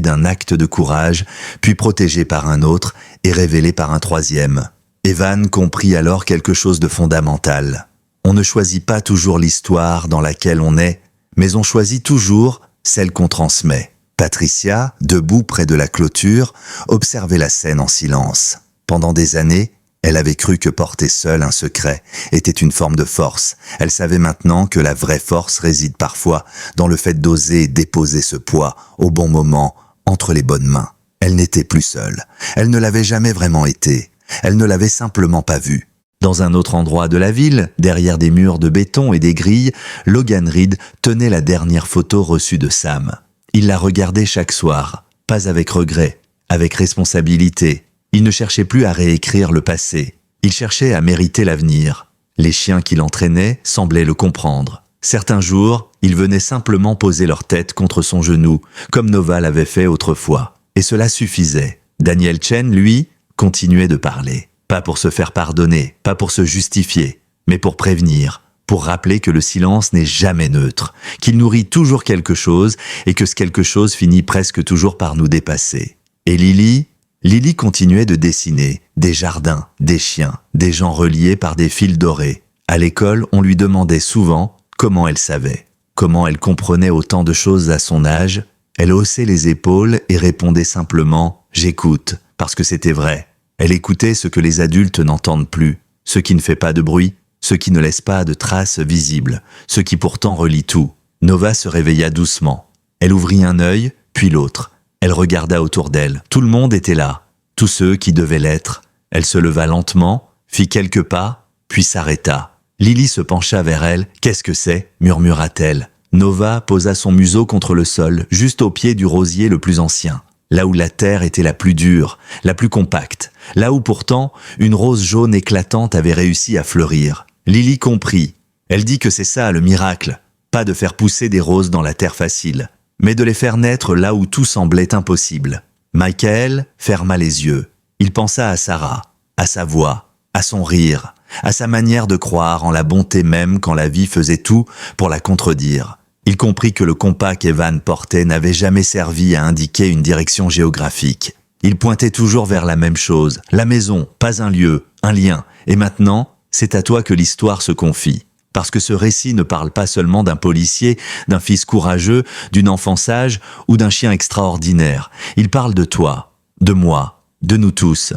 A: d'un acte de courage, puis protégée par un autre et révélée par un troisième. Evan comprit alors quelque chose de fondamental. On ne choisit pas toujours l'histoire dans laquelle on est, mais on choisit toujours celle qu'on transmet. Patricia, debout près de la clôture, observait la scène en silence. Pendant des années, elle avait cru que porter seule un secret était une forme de force. Elle savait maintenant que la vraie force réside parfois dans le fait d'oser déposer ce poids au bon moment, entre les bonnes mains. Elle n'était plus seule. Elle ne l'avait jamais vraiment été. Elle ne l'avait simplement pas vue. Dans un autre endroit de la ville, derrière des murs de béton et des grilles, Logan Reed tenait la dernière photo reçue de Sam. Il la regardait chaque soir, pas avec regret, avec responsabilité. Il ne cherchait plus à réécrire le passé. Il cherchait à mériter l'avenir. Les chiens qui l'entraînaient semblaient le comprendre. Certains jours, ils venaient simplement poser leur tête contre son genou, comme Nova l'avait fait autrefois. Et cela suffisait. Daniel Chen, lui, continuait de parler. Pas pour se faire pardonner, pas pour se justifier, mais pour prévenir, pour rappeler que le silence n'est jamais neutre, qu'il nourrit toujours quelque chose et que ce quelque chose finit presque toujours par nous dépasser. Et Lily continuait de dessiner des jardins, des chiens, des gens reliés par des fils dorés. À l'école, on lui demandait souvent comment elle savait, comment elle comprenait autant de choses à son âge. Elle haussait les épaules et répondait simplement « J'écoute », parce que c'était vrai. Elle écoutait ce que les adultes n'entendent plus, ce qui ne fait pas de bruit, ce qui ne laisse pas de traces visibles, ce qui pourtant relie tout. Nova se réveilla doucement. Elle ouvrit un œil, puis l'autre. Elle regarda autour d'elle. Tout le monde était là, tous ceux qui devaient l'être. Elle se leva lentement, fit quelques pas, puis s'arrêta. Lily se pencha vers elle. « Qu'est-ce que c'est » murmura-t-elle. Nova posa son museau contre le sol, juste au pied du rosier le plus ancien. Là où la terre était la plus dure, la plus compacte, là où pourtant une rose jaune éclatante avait réussi à fleurir. Lily comprit. Elle dit que c'est ça le miracle, pas de faire pousser des roses dans la terre facile, mais de les faire naître là où tout semblait impossible. Michael ferma les yeux. Il pensa à Sarah, à sa voix, à son rire, à sa manière de croire en la bonté même quand la vie faisait tout pour la contredire. Il comprit que le compas qu'Evan portait n'avait jamais servi à indiquer une direction géographique. Il pointait toujours vers la même chose, la maison, pas un lieu, un lien. Et maintenant, c'est à toi que l'histoire se confie. Parce que ce récit ne parle pas seulement d'un policier, d'un fils courageux, d'une enfant sage ou d'un chien extraordinaire. Il parle de toi, de moi, de nous tous.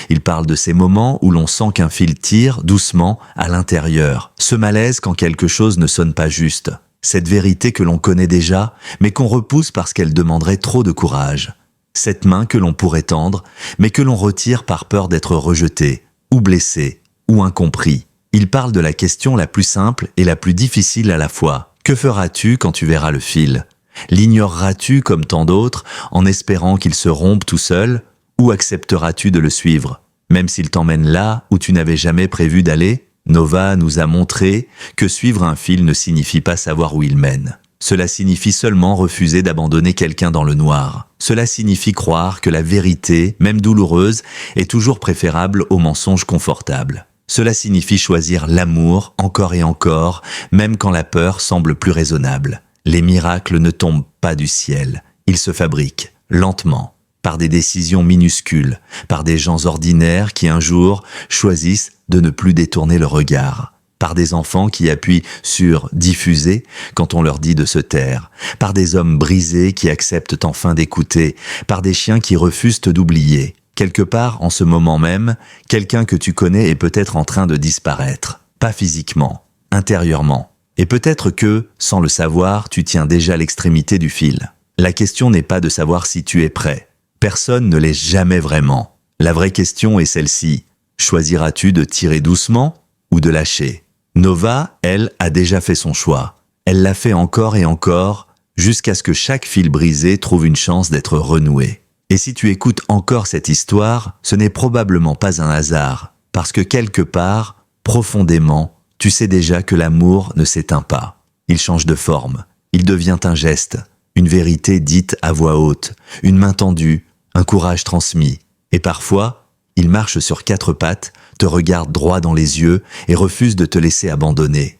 A: Il parle de ces moments où l'on sent qu'un fil tire doucement à l'intérieur. Ce malaise quand quelque chose ne sonne pas juste. Cette vérité que l'on connaît déjà, mais qu'on repousse parce qu'elle demanderait trop de courage. Cette main que l'on pourrait tendre, mais que l'on retire par peur d'être rejeté, ou blessé, ou incompris. Il parle de la question la plus simple et la plus difficile à la fois. Que feras-tu quand tu verras le fil ? L'ignoreras-tu comme tant d'autres, en espérant qu'il se rompe tout seul, ou accepteras-tu de le suivre, même s'il t'emmène là où tu n'avais jamais prévu d'aller ? Nova nous a montré que suivre un fil ne signifie pas savoir où il mène. Cela signifie seulement refuser d'abandonner quelqu'un dans le noir. Cela signifie croire que la vérité, même douloureuse, est toujours préférable au mensonge confortable. Cela signifie choisir l'amour encore et encore, même quand la peur semble plus raisonnable. Les miracles ne tombent pas du ciel. Ils se fabriquent, lentement, par des décisions minuscules, par des gens ordinaires qui un jour choisissent de ne plus détourner le regard, par des enfants qui appuient sur « diffuser » quand on leur dit de se taire, par des hommes brisés qui acceptent enfin d'écouter, par des chiens qui refusent d'oublier. Quelque part, en ce moment même, quelqu'un que tu connais est peut-être en train de disparaître, pas physiquement, intérieurement. Et peut-être que, sans le savoir, tu tiens déjà l'extrémité du fil. La question n'est pas de savoir si tu es prêt. Personne ne l'est jamais vraiment. La vraie question est celle-ci. Choisiras-tu de tirer doucement ou de lâcher ? Nova, elle, a déjà fait son choix. Elle l'a fait encore et encore, jusqu'à ce que chaque fil brisé trouve une chance d'être renoué. Et si tu écoutes encore cette histoire, ce n'est probablement pas un hasard, parce que quelque part, profondément, tu sais déjà que l'amour ne s'éteint pas. Il change de forme, il devient un geste, une vérité dite à voix haute, une main tendue, un courage transmis. Et parfois, il marche sur 4 pattes, te regarde droit dans les yeux et refuse de te laisser abandonner.